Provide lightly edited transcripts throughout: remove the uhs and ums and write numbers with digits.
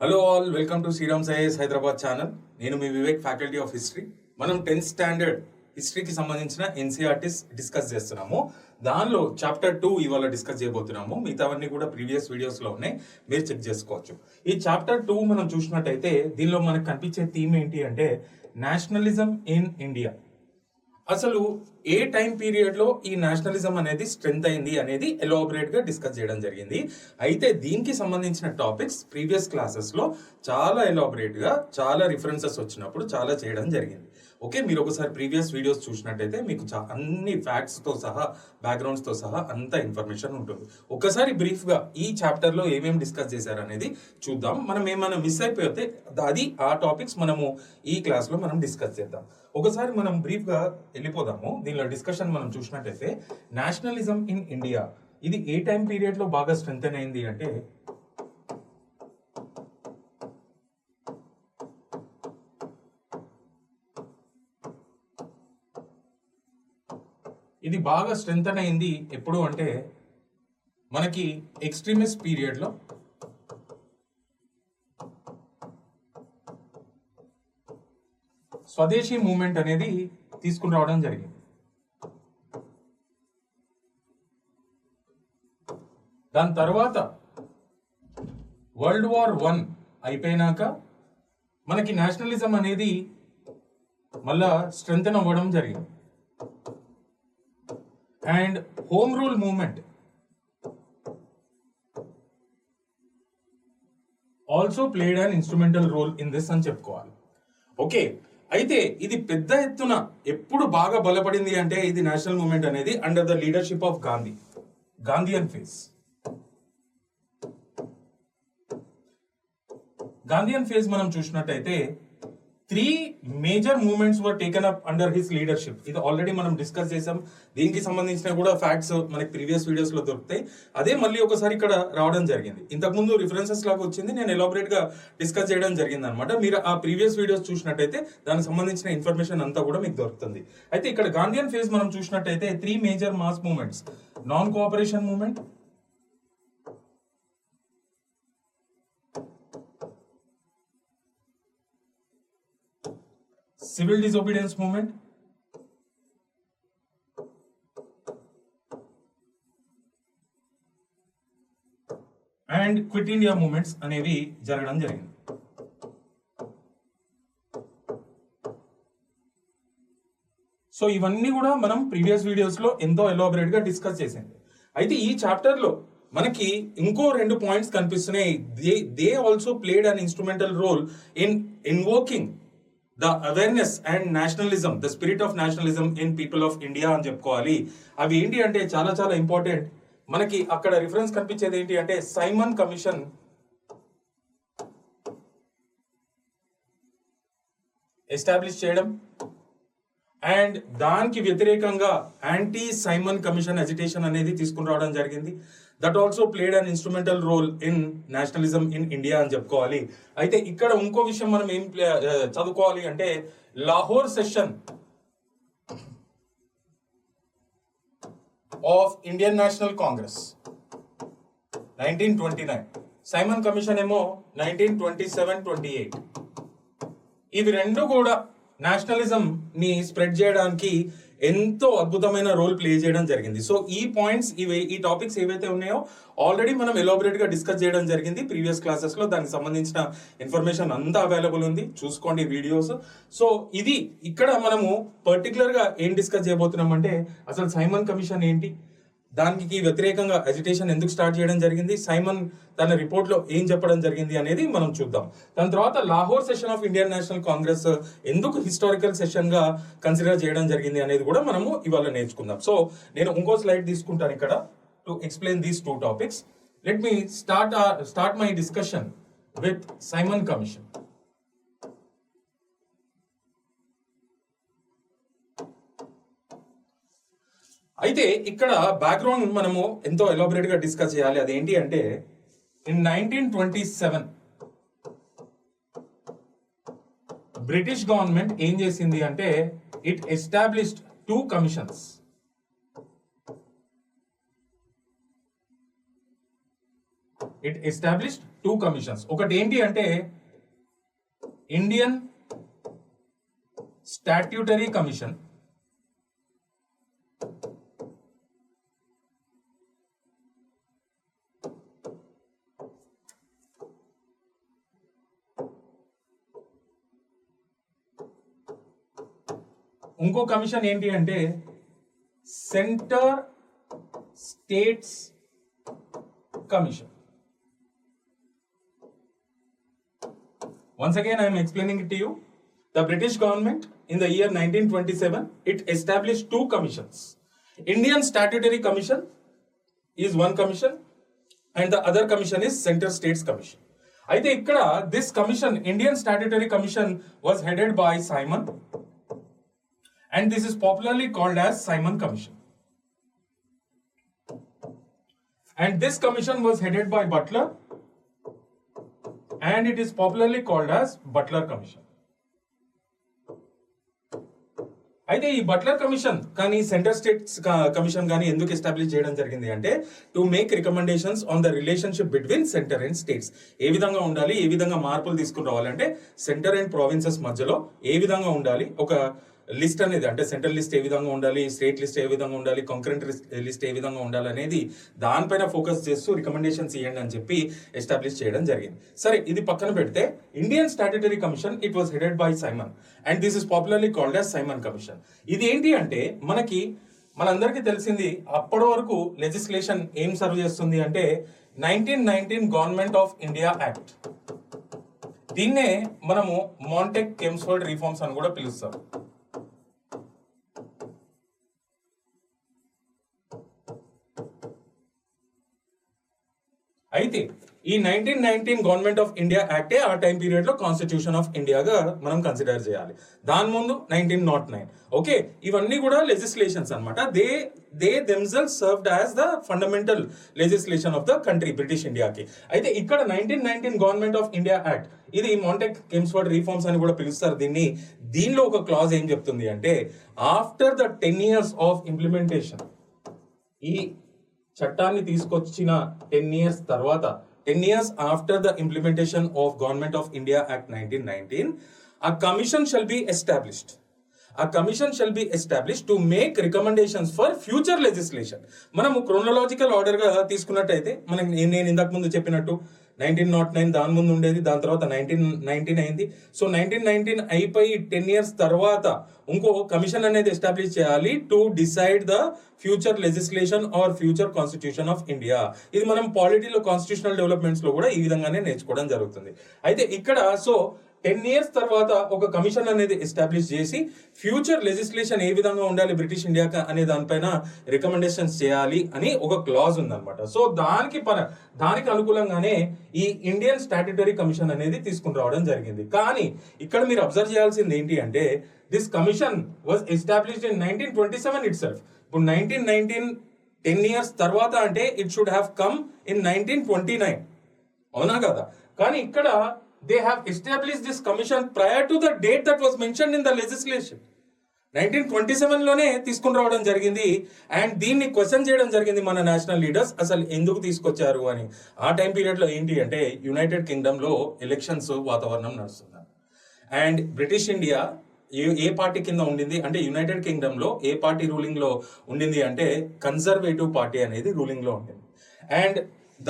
Hello all, welcome to Shriram IAS Hyderabad channel. నేను మీ Vivek, faculty of history. మనం 10th స్టాండర్డ్ హిస్టరీకి సంబంధించిన ఎన్సీఆర్టీస్ డిస్కస్ చేస్తున్నాము. దానిలో చాప్టర్ 2 ఇవాళ డిస్కస్ చేయబోతున్నాము. మిగతావన్నీ కూడా ప్రీవియస్ వీడియోస్లో ఉన్నాయి, మీరు చెక్ చేసుకోవచ్చు. ఈ చాప్టర్ 2 మనం చూసినట్టయితే దీనిలో మనకు కనిపించే థీమ్ ఏంటి అంటే నేషనలిజం ఇన్ ఇండియా. అసలు ఏ టైం పీరియడ్ లో ఈ నేషనలిజం అనేది స్ట్రెంత్ అయింది అనేది ఎలాబరేట్ గా డిస్కస్ చేయడం జరిగింది. అయితే దీనికి సంబంధించిన టాపిక్స్ ప్రీవియస్ క్లాసెస్ లో చాలా ఎలాబరేట్ గా చాలా రిఫరెన్సెస్ వచ్చినప్పుడు చాలా చేయడం జరిగింది. ఓకే, మీరు ఒకసారి ప్రీవియస్ వీడియోస్ చూసినట్టయితే మీకు అన్ని ఫ్యాక్ట్స్ తో సహా, బ్యాక్గ్రౌండ్స్ తో సహా అంత ఇన్ఫర్మేషన్ ఉంటుంది. ఒకసారి బ్రీఫ్ గా ఈ చాప్టర్ లో ఏమేమి డిస్కస్ చేశారు అనేది చూద్దాం. మనం ఏమైనా మిస్ అయిపోతే అది ఆ టాపిక్స్ మనము ఈ క్లాస్ లో మనం డిస్కస్ చేద్దాం. ఒకసారి మనం బ్రీఫ్ గా వెళ్ళిపోదాము. దీనిలో డిస్కషన్ మనం చూసినట్టయితే నేషనలిజం ఇన్ ఇండియా ఇది ఏ టైం పీరియడ్ లో బాగా స్ట్రెంథెన్ అయింది అంటే ఇది బాగా స్ట్రెంథెన్ అయింది ఎప్పుడు అంటే మనకి ఎక్స్ట్రీమిస్ట్ పీరియడ్ లో స్వదేశీ మూవ్మెంట్ అనేది తీసుకుని రావడం జరిగింది. దాని తర్వాత వరల్డ్ వార్ 1 అయిపోయినాక మనకి నేషనలిజం అనేది మళ్ళా స్ట్రెంథెన్ అవ్వడం జరిగింది. And home rule movement also played an instrumental role in this అని చెప్పుకోవాలి. ఓకే, అయితే ఇది పెద్ద ఎత్తున ఎప్పుడు బాగా బలపడింది అంటే ఇది నేషనల్ మూవ్మెంట్ అనేది under the leadership of Gandhian phase. Gandhian phase మనం చూసినట్టయితే 3 మేజర్ మూవ్మెంట్స్ వర్ taken up under his leadership. ఇది ఆల్రెడీ మనం డిస్కస్ చేసాం. దీనికి సంబంధించిన కూడా ఫ్యాక్ట్స్ మనకి ప్రీవియస్ వీడియోస్ లో దొరుకుతాయి. అదే మళ్ళీ ఒకసారి ఇక్కడ రావడం జరిగింది. ఇంతకుముందు రిఫరెన్సెస్ లాగా వచ్చింది, నేను ఎలాబరేట్ గా డిస్కస్ చేయడం జరిగింది అనమాట. మీరు ఆ ప్రీవియస్ వీడియోస్ చూసినట్టయితే దానికి సంబంధించిన ఇన్ఫర్మేషన్ అంతా కూడా మీకు దొరుకుతుంది. అయితే ఇక్కడ గాంధీయన్ ఫేజ్ మనం చూసినట్టయితే 3 major mass movements: non cooperation movement, civil disobedience movement, and quit India movements అనేవి జరగడం జరిగింది. సో ఇవన్నీ కూడా మనం ప్రీవియస్ వీడియోస్ లో ఎంతో ఎలాబరేట్ గా డిస్కస్ చేసింది. అయితే ఈ చాప్టర్ లో మనకి ఇంకో 2 పాయింట్స్ కనిపిస్తున్నాయి. They also played an instrumental role in invoking the awareness and nationalism, the spirit of nationalism in people of India అని చెప్పుకోవాలి. అవి ఏంటి అంటే చాలా చాలా ఇంపార్టెంట్. మనకి అక్కడ రిఫరెన్స్ కనిపించేది ఏంటి అంటే సైమన్ కమిషన్ ఎస్టాబ్లిష్ చేయడం అండ్ దానికి వ్యతిరేకంగా యాంటీ సైమన్ కమిషన్ అజిటేషన్ అనేది తీసుకుని రావడం జరిగింది. That also played an instrumental role in nationalism in India అని చెప్పుకోవాలి. అయితే ఇక్కడ ఇంకో విషయం మనం ఏం చదువుకోవాలి అంటే Lahore session of Indian National Congress 1929, Simon commission ఏమో 1927-28. ఇవి రెండు కూడా నేషనలిజం ని స్ప్రెడ్ చేయడానికి ఎంతో అద్భుతమైన రోల్ ప్లే చేయడం జరిగింది. సో ఈ పాయింట్స్ ఈ టాపిక్స్ ఏవైతే ఉన్నాయో ఆల్రెడీ మనం ఎలాబరేట్ గా డిస్కస్ చేయడం జరిగింది ప్రీవియస్ క్లాసెస్ లో. దానికి సంబంధించిన ఇన్ఫర్మేషన్ అంతా అవైలబుల్ ఉంది, చూసుకోండి వీడియోస్. సో ఇది ఇక్కడ మనము పర్టికులర్ గా ఏం డిస్కస్ చేయబోతున్నాం అంటే అసలు సైమన్ కమిషన్ ఏంటి, దానికి వ్యతిరేకంగా అజిటేషన్ ఎందుకు స్టార్ట్ చేయడం జరిగింది, సైమన్ తన రిపోర్ట్ లో ఏం చెప్పడం జరిగింది అనేది మనం చూద్దాం. దాని తర్వాత Lahore session of Indian National Congress ఎందుకు హిస్టారికల్ సెషన్ గా కన్సిడర్ చేయడం జరిగింది అనేది కూడా మనము ఇవాళ నేర్చుకుందాం. సో నేను ఇంకో స్లైడ్ తీసుకుంటాను ఇక్కడ to explain these 2 topics. Let me start my discussion with Simon commission. అయితే ఇక్కడ బ్యాక్గ్రౌండ్ మనము ఎంతో ఎలాబరేట్ గా డిస్కస్ చేయాలి. అదేంటి అంటే ఇన్ 1927 బ్రిటిష్ గవర్నమెంట్ ఏం చేసింది అంటే it established 2 commissions. It established 2 commissions. ఒకటి ఏంటి అంటే ఇండియన్ స్టాట్యూటరీ కమిషన్, ఇంకో కమిషన్ ఏంటి అంటే centre states commission. Once again, I am explaining it to you. The British government in the year 1927, it established 2 commissions. Indian Statutory Commission is one commission and the other commission is Center States Commission. అయితే ఇక్కడ this commission, Indian Statutory Commission, was headed by Simon and this is popularly called as Simon Commission. And this commission was headed by Butler and it is popularly called as Butler Commission. అయితే ఈ Butler commission కానీ centre states commission కానీ ఎందుకు establish చేయడం జరిగింది అంటే to make recommendations on the relationship between centre and states. ఏ విధంగా ఉండాలి, ఏ విధంగా మార్పులు తీసుకుని రావాలంటే సెంటర్ అండ్ ప్రావిన్సెస్ మధ్యలో ఏ విధంగా ఉండాలి, ఒక లిస్ట్ అనేది అంటే సెంట్రల్ లిస్ట్ ఏ విధంగా ఉండాలి, స్టేట్ లిస్ట్ ఏ విధంగా ఉండాలి, కాంకరెంట్ లిస్ట్ ఏ విధంగా ఉండాలి అనేది దానిపైన ఫోకస్ చేస్తూ రికమెండేషన్స్ ఇవ్వండి అని చెప్పి ఎస్టాబ్లిష్ చేయడం జరిగింది. సరే, ఇది పక్కన పెడితే Indian statutory commission it was headed by Simon and this is popularly called as Simon commission. ఇది ఏంటి అంటే మనందరికీ తెలిసింది అప్పటి వరకు లెజిస్లేషన్ ఏం సర్వ్ చేస్తుంది అంటే 1919 గవర్నమెంట్ ఆఫ్ ఇండియా యాక్ట్. దీన్నే మనము మాంటెక్ కెమ్స్ఫోర్డ్ రిఫార్మ్స్ అని కూడా పిలుస్తాం. అయితే ఈ 1919 గవర్నమెంట్ ఆఫ్ ఇండియా యాక్టే ఆ టైం పీరియడ్ లో కాన్స్టిట్యూషన్ ఆఫ్ ఇండియాగా మనం కన్సిడర్ చేయాలి. దాని ముందు 1909. ఓకే, ఇవన్నీ కూడా లెజిస్లేషన్స్ అన్నమాట. They themselves served as the fundamental legislation of the country British ఇండియాకి. అయితే ఇక్కడ 1919 గవర్నమెంట్ ఆఫ్ ఇండియా యాక్ట్, ఇది మాంటెక్ కెమ్స్ఫోర్డ్ రిఫార్మ్స్ అని కూడా పిలుస్తారు దీన్ని. దీనిలో ఒక క్లాజ్ ఏం చెప్తుంది అంటే after the 10 years of implementation, ఈ చట్టాన్ని తీసుకొచ్చిన 10 years తర్వాత, 10 years after the implementation of Government of India Act 1919, a commission shall be established. A commission shall be established to make recommendations for future legislation. మనము chronological order గా తీసుకున్నట్టయితే నేను ఇంతకు ముందు చెప్పినట్టు 1909 దాని ముందు ఉండేది, దాని తర్వాత 1919 అయింది. సో 1919 అయిపోయి 10 years తర్వాత ఇంకో కమిషన్ అనేది ఎస్టాబ్లిష్ చేయాలి to decide the future legislation or future constitution of India. ఇది మనం పాలిటీలో కాన్స్టిట్యూషనల్ డెవలప్మెంట్స్ లో కూడా ఈ విధంగానే నేర్చుకోవడం జరుగుతుంది. అయితే ఇక్కడ 10 years తర్వాత ఒక కమిషన్ అనేది ఎస్టాబ్లిష్ చేసి ఫ్యూచర్ లెజిస్లేషన్ ఏ విధంగా ఉండాలి బ్రిటిష్ ఇండియా అనే దానిపైన రికమెండేషన్స్ చేయాలి అని ఒక క్లాజ్ ఉందన్నమాట. సో దానికి అనుకూలంగానే ఈ ఇండియన్ స్టాట్యూటరీ కమిషన్ అనేది తీసుకుని రావడం జరిగింది. కానీ ఇక్కడ మీరు అబ్జర్వ్ చేయాల్సింది ఏంటి అంటే this commission was established in 1927 it self. ఇప్పుడు 1919 10 years తర్వాత అంటే it should have come in 1929, అవునా కదా? కానీ ఇక్కడ they have established this commission prior to the date that was mentioned in the legislation. 1927 లోనే తీసుకుని రావడం జరిగింది. అండ్ దీన్ని క్వశ్చన్ చేయడం జరిగింది మన నేషనల్ లీడర్స్, అసలు ఎందుకు తీసుకొచ్చారు అని. ఆ టైం పీరియడ్ లో ఏంటి అంటే యునైటెడ్ కింగ్డమ్ లో ఎలక్షన్స్ వాతావరణం నడుస్తుంది. And British India A party కింద ఉండింది అంటే యునైటెడ్ కింగ్డమ్ లో ఏ పార్టీ రూలింగ్ లో ఉండింది అంటే కన్జర్వేటివ్ పార్టీ అనేది రూలింగ్ లో ఉండింది. అండ్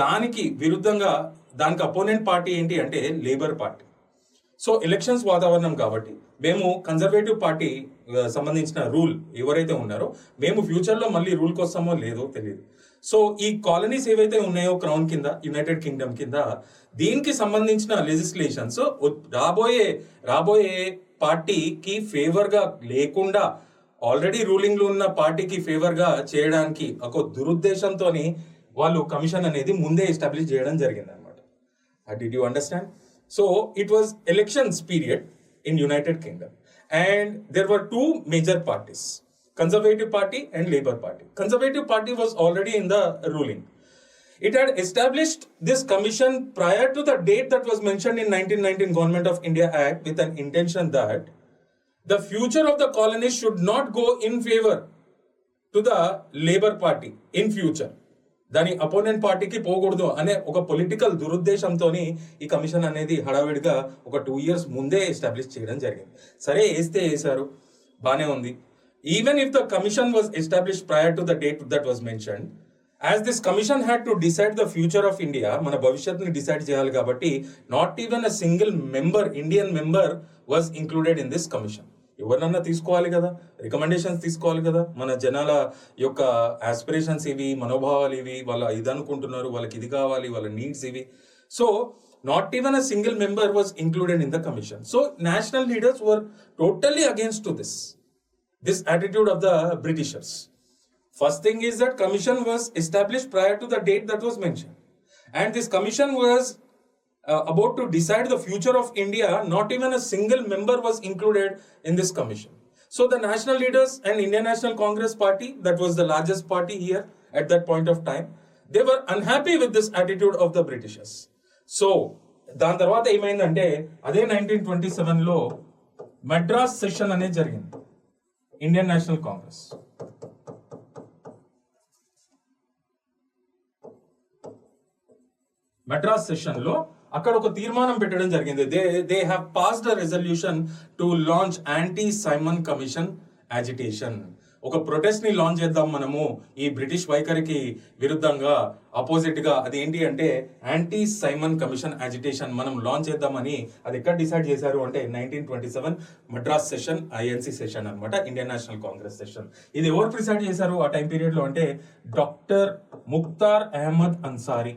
దానికి విరుద్ధంగా దానికి అపోనెంట్ పార్టీ ఏంటి అంటే లేబర్ పార్టీ. సో ఎలక్షన్స్ వాతావరణం కాబట్టి మేము కన్జర్వేటివ్ పార్టీ సంబంధించిన రూల్ ఎవరైతే ఉన్నారో మేము ఫ్యూచర్ లో మళ్ళీ రూల్కి వస్తామో లేదో తెలియదు. సో ఈ కాలనీస్ ఏవైతే ఉన్నాయో క్రౌన్ కింద, యునైటెడ్ కింగ్డమ్ కింద, దీనికి సంబంధించిన లెజిస్లేషన్స్ రాబోయే పార్టీకి ఫేవర్ గా లేకుండా ఆల్రెడీ రూలింగ్ లో ఉన్న పార్టీకి ఫేవర్ గా చేయడానికి ఒక దురుద్దేశంతో వాళ్ళు కమిషన్ అనేది ముందే ఎస్టాబ్లిష్ చేయడం జరిగింది అనమాట. Did you understand? So it was elections period in United Kingdom and there were 2 major parties, Conservative Party and Labour Party. Conservative Party was already in the ruling. It had established this commission prior to the date that was mentioned in 1919 Government of India Act with an intention that the future of the colonies should not go in favor to the Labour Party in future. దాని opponent పార్టీకి పోకూడదు అనే ఒక political దురుద్దేశంతో ఈ commission అనేది హడావిడిగా ఒక 2 years ముందే ఎస్టాబ్లిష్ చేయడం జరిగింది. సరే వేశారు, బానే ఉంది. Even if the commission was establish prior to the date that was mentioned, as this commission had to decide the future of India, మన భవిష్యత్తుని డిసైడ్ చేయాలి కాబట్టి not even a single member, Indian member was included in this commission. ఎవరినన్నా తీసుకోవాలి కదా, recommendations తీసుకోవాలి కదా, మన జనాల యొక్క ఆస్పిరేషన్స్ ఇవి, మనోభావాలు ఇవి, వాళ్ళ ఇది అనుకుంటున్నారు, వాళ్ళకి ఇది కావాలి, వాళ్ళ నీడ్స్ ఇవి. So not even a single member was included in the commission. So national leaders were totally against to this attitude of the Britishers. First thing is that commission was established prior to the date that was mentioned, and this commission was about to decide the future of India. Not even a single member was included in this commission. So the national leaders and Indian National Congress Party, that was the largest party here at that point of time, they were unhappy with this attitude of the Britishers. So దాని తర్వాత ఏమైందంటే అదే 1927లో Madras session అనేది జరిగింది. Indian National Congress Madras session లో అక్కడ ఒక తీర్మానం పెట్టడం జరిగింది. They have passed a resolution to launch anti Simon commission agitation. ఒక ప్రొటెస్ట్ ని లాంచ్ చేద్దాం మనము ఈ బ్రిటిష్ వైఖరికి విరుద్ధంగా, అపోజిట్ గా. అది ఏంటి అంటే యాంటీ సైమన్ కమిషన్ యాజిటేషన్ మనం లాంచ్ చేద్దామని అది ఎక్కడ డిసైడ్ చేశారు అంటే 1927 మద్రాస్ సెషన్, ఐఎన్సి సెషన్ అన్నమాట, ఇండియన్ నేషనల్ కాంగ్రెస్ సెషన్. ఇది ఎవరు ప్రిసైడ్ చేశారు ఆ టైం పీరియడ్ లో అంటే డాక్టర్ ముఖ్తార్ అహ్మద్ అన్సారీ.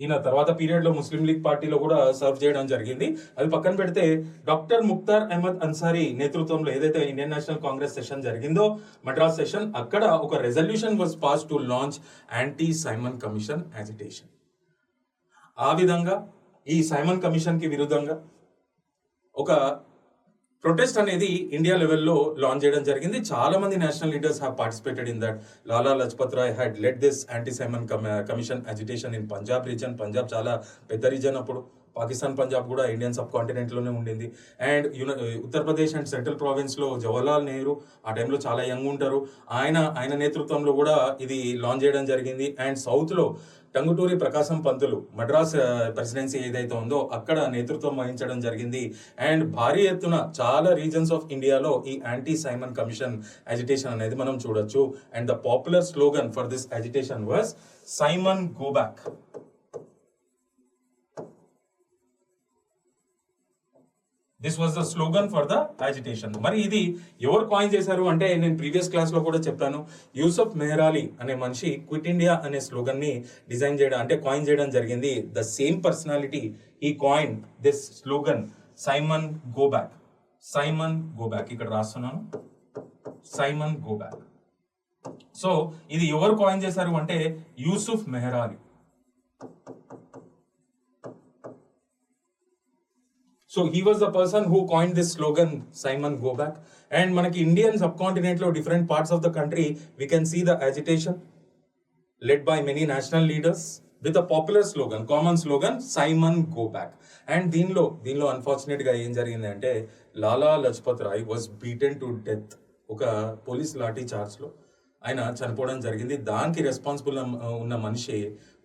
ఈయన తర్వాత పీరియడ్ లో ముస్లిం లీగ్ పార్టీలో కూడా సర్వ్ చేయడం జరిగింది. అది పక్కన పెడితే డాక్టర్ ముఖ్తార్ అహ్మద్ అన్సారీ నేతృత్వంలో ఏదైతే ఇండియన్ నేషనల్ కాంగ్రెస్ సెషన్ జరిగిందో మద్రాస్ సెషన్, అక్కడ ఒక resolution was pass to launch anti Simon commission agitation. ఆ విధంగా ఈ సైమన్ కమిషన్ కి విరుద్ధంగా ఒక ప్రొటెస్ట్ అనేది ఇండియా లెవెల్లో లాంచ్ చేయడం జరిగింది. చాలా మంది national leaders have participated in that. Lala Lajpat Rai had led this anti Simon Commission agitation in Punjab region. Punjab చాలా పెద్ద రీజన్ అప్పుడు. పాకిస్తాన్ పంజాబ్ కూడా ఇండియన్ సబ్ కాంటినెంట్ లోనే ఉండింది. And Uttar Pradesh and central province లో జవహర్లాల్ నెహ్రూ ఆ టైంలో చాలా యంగ్ ఉంటారు, ఆయన నేతృత్వంలో కూడా ఇది లాంచ్ చేయడం జరిగింది. అండ్ సౌత్ లో టంగుటూరి ప్రకాశం పంతులు మద్రాస్ ప్రెసిడెన్సీ ఏదైతే ఉందో అక్కడ నేతృత్వం వహించడం జరిగింది. అండ్ భారీ ఎత్తున చాలా రీజన్స్ ఆఫ్ ఇండియాలో ఈ యాంటీ సైమన్ కమిషన్ అజిటేషన్ అనేది మనం చూడొచ్చు. And the popular slogan for this agitation was Simon go back. This was the slogan for the agitation. మరి ఇది ఎవరు కాయిన్ చేశారు అంటే నేను ప్రీవియస్ క్లాస్ లో కూడా చెప్పాను. యూసఫ్ మెహరాలీ అనే మనిషి క్విట్ ఇండియా అనే స్లోగన్ ని డిజైన్ చేయడం అంటే కాయిన్ చేయడం జరిగింది. ద సేమ్ పర్సనాలిటీ ఈ coin this slogan Simon go back. Simon go back ఇక్కడ రాస్తున్నాను, సైమన్ గో బ్యాక్. సో ఇది ఎవరు కాయిన్ చేశారు అంటే Yusuf మెహరాలీ. So he was the person who coined this slogan, Simon Go Back. And manaki Indian subcontinent lo different parts of the country, we can see the agitation led by many national leaders with a popular slogan, common slogan, Simon Go Back. And దీనిలో unfortunate గా ఏం జరిగింది అంటే Lala Lajpat Rai was beaten to death. ఒక police lathi charge లో ఆయన చనిపోవడం జరిగింది. దానికి రెస్పాన్సిబుల్ ఉన్న మనిషి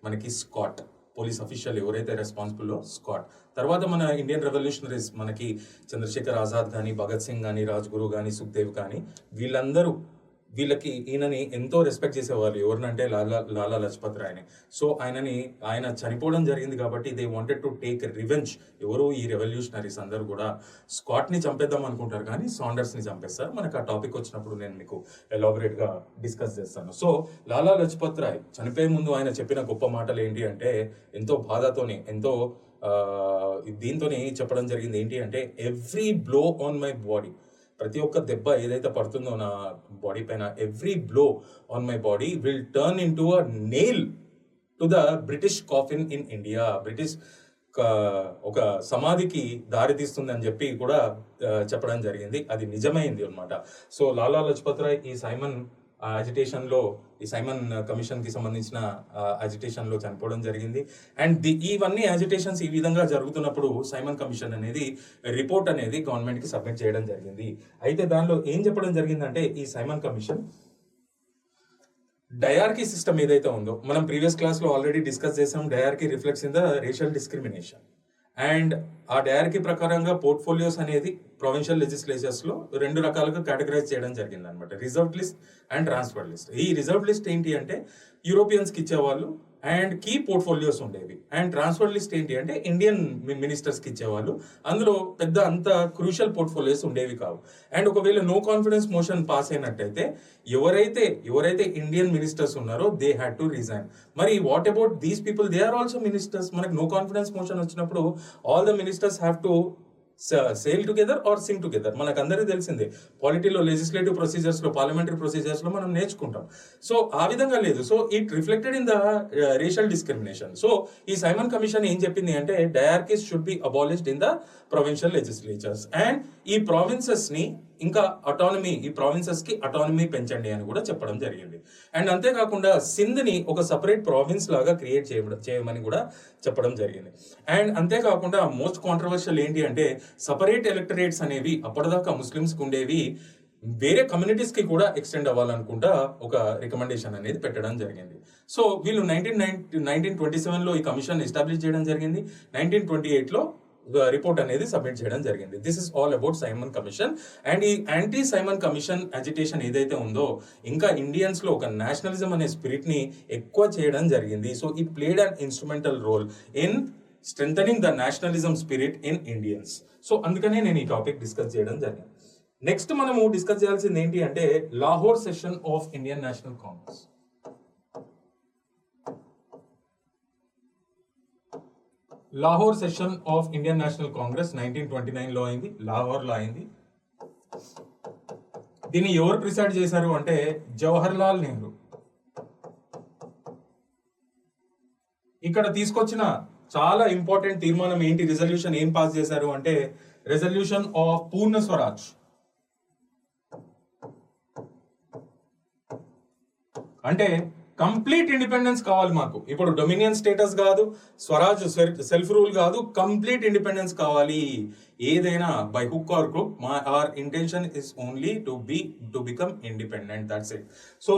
మనకి స్కాట్, పోలీస్ అఫీషియల్ ఎవరైతే రెస్పాన్సిబుల్లో స్కాట్. తర్వాత మన ఇండియన్ రెవల్యూషనరీస్ మనకి చంద్రశేఖర్ ఆజాద్ కానీ, భగత్ సింగ్ కానీ, రాజ్గురు కానీ, సుఖ్దేవ్ కానీ, వీళ్ళకి ఈయనని ఎంతో రెస్పెక్ట్ చేసేవాళ్ళు. ఎవరినంటే లాలా లజపత్ రాయ్ని. సో ఆయన చనిపోవడం జరిగింది కాబట్టి they wanted to take revenge. ఎవరు ఈ రెవల్యూషనరీస్ అందరూ కూడా స్కాట్ని చంపేద్దాం అనుకుంటారు కానీ సాండర్స్ని చంపేస్తారు. మనకు ఆ టాపిక్ వచ్చినప్పుడు నేను మీకు ఎలాబరేట్ గా డిస్కస్ చేస్తాను. సో లాలా లజపత్ రాయ్ చనిపోయే ముందు ఆయన చెప్పిన గొప్ప మాటలు ఏంటి అంటే ఎంతో బాధతోని, ఎంతో దీంతోని చెప్పడం జరిగింది. ఏంటి అంటే every blow on my body, ప్రతి ఒక్క దెబ్బ ఏదైతే పడుతుందో నా బాడీ పైన, every blow on my body will turn in to a nail to the British coffin in India. British ఒక సమాధికి దారి తీస్తుంది అని చెప్పి కూడా చెప్పడం జరిగింది. అది నిజమైంది అనమాట. సో లాలా లజపత్ రాయ్ ఈ సైమన్ ఆ అజిటేషన్ లో ఈ సైమన్ కమిషన్ కి సంబంధించిన అజిటేషన్ లో చనిపోవడం జరిగింది. అండ్ ఇవన్నీ అజిటేషన్స్ ఈ విధంగా జరుగుతున్నప్పుడు సైమన్ కమిషన్ అనేది రిపోర్ట్ అనేది గవర్నమెంట్ కి సబ్మిట్ చేయడం జరిగింది. అయితే దానిలో ఏం చెప్పడం జరిగిందంటే ఈ సైమన్ కమిషన్ డయార్కీ సిస్టమ్ ఏదైతే ఉందో మనం ప్రీవియస్ క్లాస్ లో ఆల్రెడీ డిస్కస్ చేసాం. Dyarchy reflects in the racial discrimination. And ఆ డయార్కీ ప్రకారంగా పోర్ట్ఫోలియోస్ అనేది ప్రొవిన్షియల్ లెజిస్లేచర్స్ లో 2 రకాలుగా కేటగరైజ్ చేయడం జరిగింది అనమాట. Reserved list and transferred list. ఈ రిజర్వ్డ్ లిస్ట్ ఏంటి అంటే యూరోపియన్స్ కి ఇచ్చేవాళ్ళు అండ్ కీ పోర్ట్ఫోలియోస్ ఉండేవి. అండ్ ట్రాన్స్ఫర్డ్ లిస్ట్ ఏంటి అంటే ఇండియన్ మినిస్టర్స్ కి ఇచ్చేవాళ్ళు. అందులో పెద్ద అంత క్రూషియల్ పోర్ట్ఫోలియోస్ ఉండేవి కావు. అండ్ ఒకవేళ నో కాన్ఫిడెన్స్ మోషన్ పాస్ అయినట్టయితే ఎవరైతే ఇండియన్ మినిస్టర్స్ ఉన్నారో దే హ్యాడ్ టు రిజైన్. మరి what about these people? They are also ministers. మనకు నో కాన్ఫిడెన్స్ మోషన్ వచ్చినప్పుడు all the ministers have to sail together or sink together. మనకు అందరికీ తెలిసిందే పాలిటీలో లెజిస్లేటివ్ ప్రొసీజర్స్ లో పార్లమెంటరీ ప్రొసీజర్స్ లో మనం నేర్చుకుంటాం. సో ఆ విధంగా లేదు. So it reflected in the racial discrimination. So ఈ సైమన్ కమిషన్ ఏం చెప్పింది అంటే dyarchies should be abolished in the provincial legislatures. And ఈ ప్రావిన్సెస్ ని ఇంకా ఈ ప్రావిన్సెస్ కి అటానమీ పెంచండి అని కూడా చెప్పడం జరిగింది. అండ్ అంతేకాకుండా సింధ్ ని ఒక సపరేట్ ప్రావిన్స్ లాగా క్రియేట్ చేయమని కూడా చెప్పడం జరిగింది. అండ్ అంతేకాకుండా మోస్ట్ కాంట్రవర్షియల్ ఏంటి అంటే సపరేట్ ఎలక్టరేట్స్ అనేవి అప్పటిదాకా ముస్లిమ్స్ కి ఉండేవి వేరే కమ్యూనిటీస్ కి కూడా ఎక్స్టెండ్ అవ్వాలనుకుంటా ఒక రికమెండేషన్ అనేది పెట్టడం జరిగింది. సో వీళ్ళు 1927 లో ఈ కమిషన్ ఎస్టాబ్లిష్ చేయడం జరిగింది. 1928 లో రిపోర్ట్ అనేది సబ్మిట్ చేయడం జరిగింది. This is all about Simon commission. And ఈ యాంటీ సైమన్ కమిషన్ అజిటేషన్ ఏదైతే ఉందో ఇంకా ఇండియన్స్ లో ఒక నేషనలిజం అనే స్పిరిట్ ని ఎక్కువ చేయడం జరిగింది. So it played an instrumental role in strengthening the nationalism spirit in Indians. So అందుకనే నేను ఈ టాపిక్ డిస్కస్ చేయడం జరిగింది. నెక్స్ట్ మనము డిస్కస్ చేయాల్సింది ఏంటి అంటే Lahore session of Indian National Congress. Lahore session of Indian National Congress 1929 లో అయింది. లాహోర్ లో అయింది. దీన్ని ఎవరు ప్రిసైడ్ చేశారు అంటే జవహర్ లాల్ నెహ్రూ. ఇక్కడ తీసుకొచ్చిన చాలా ఇంపార్టెంట్ తీర్మానం ఏంటి, రిజల్యూషన్ ఏం పాస్ చేశారు అంటే రెజల్యూషన్ ఆఫ్ పూర్ణ స్వరాజ్. అంటే కంప్లీట్ ఇండిపెండెన్స్ కావాలి మాకు. ఇప్పుడు డొమినియన్ స్టేటస్ కాదు, స్వరాజ్ సెల్ఫ్ రూల్ కాదు, కంప్లీట్ ఇండిపెండెన్స్ కావాలి. ఏదైనా by hook are crook our intention is only to become independent. That's it. So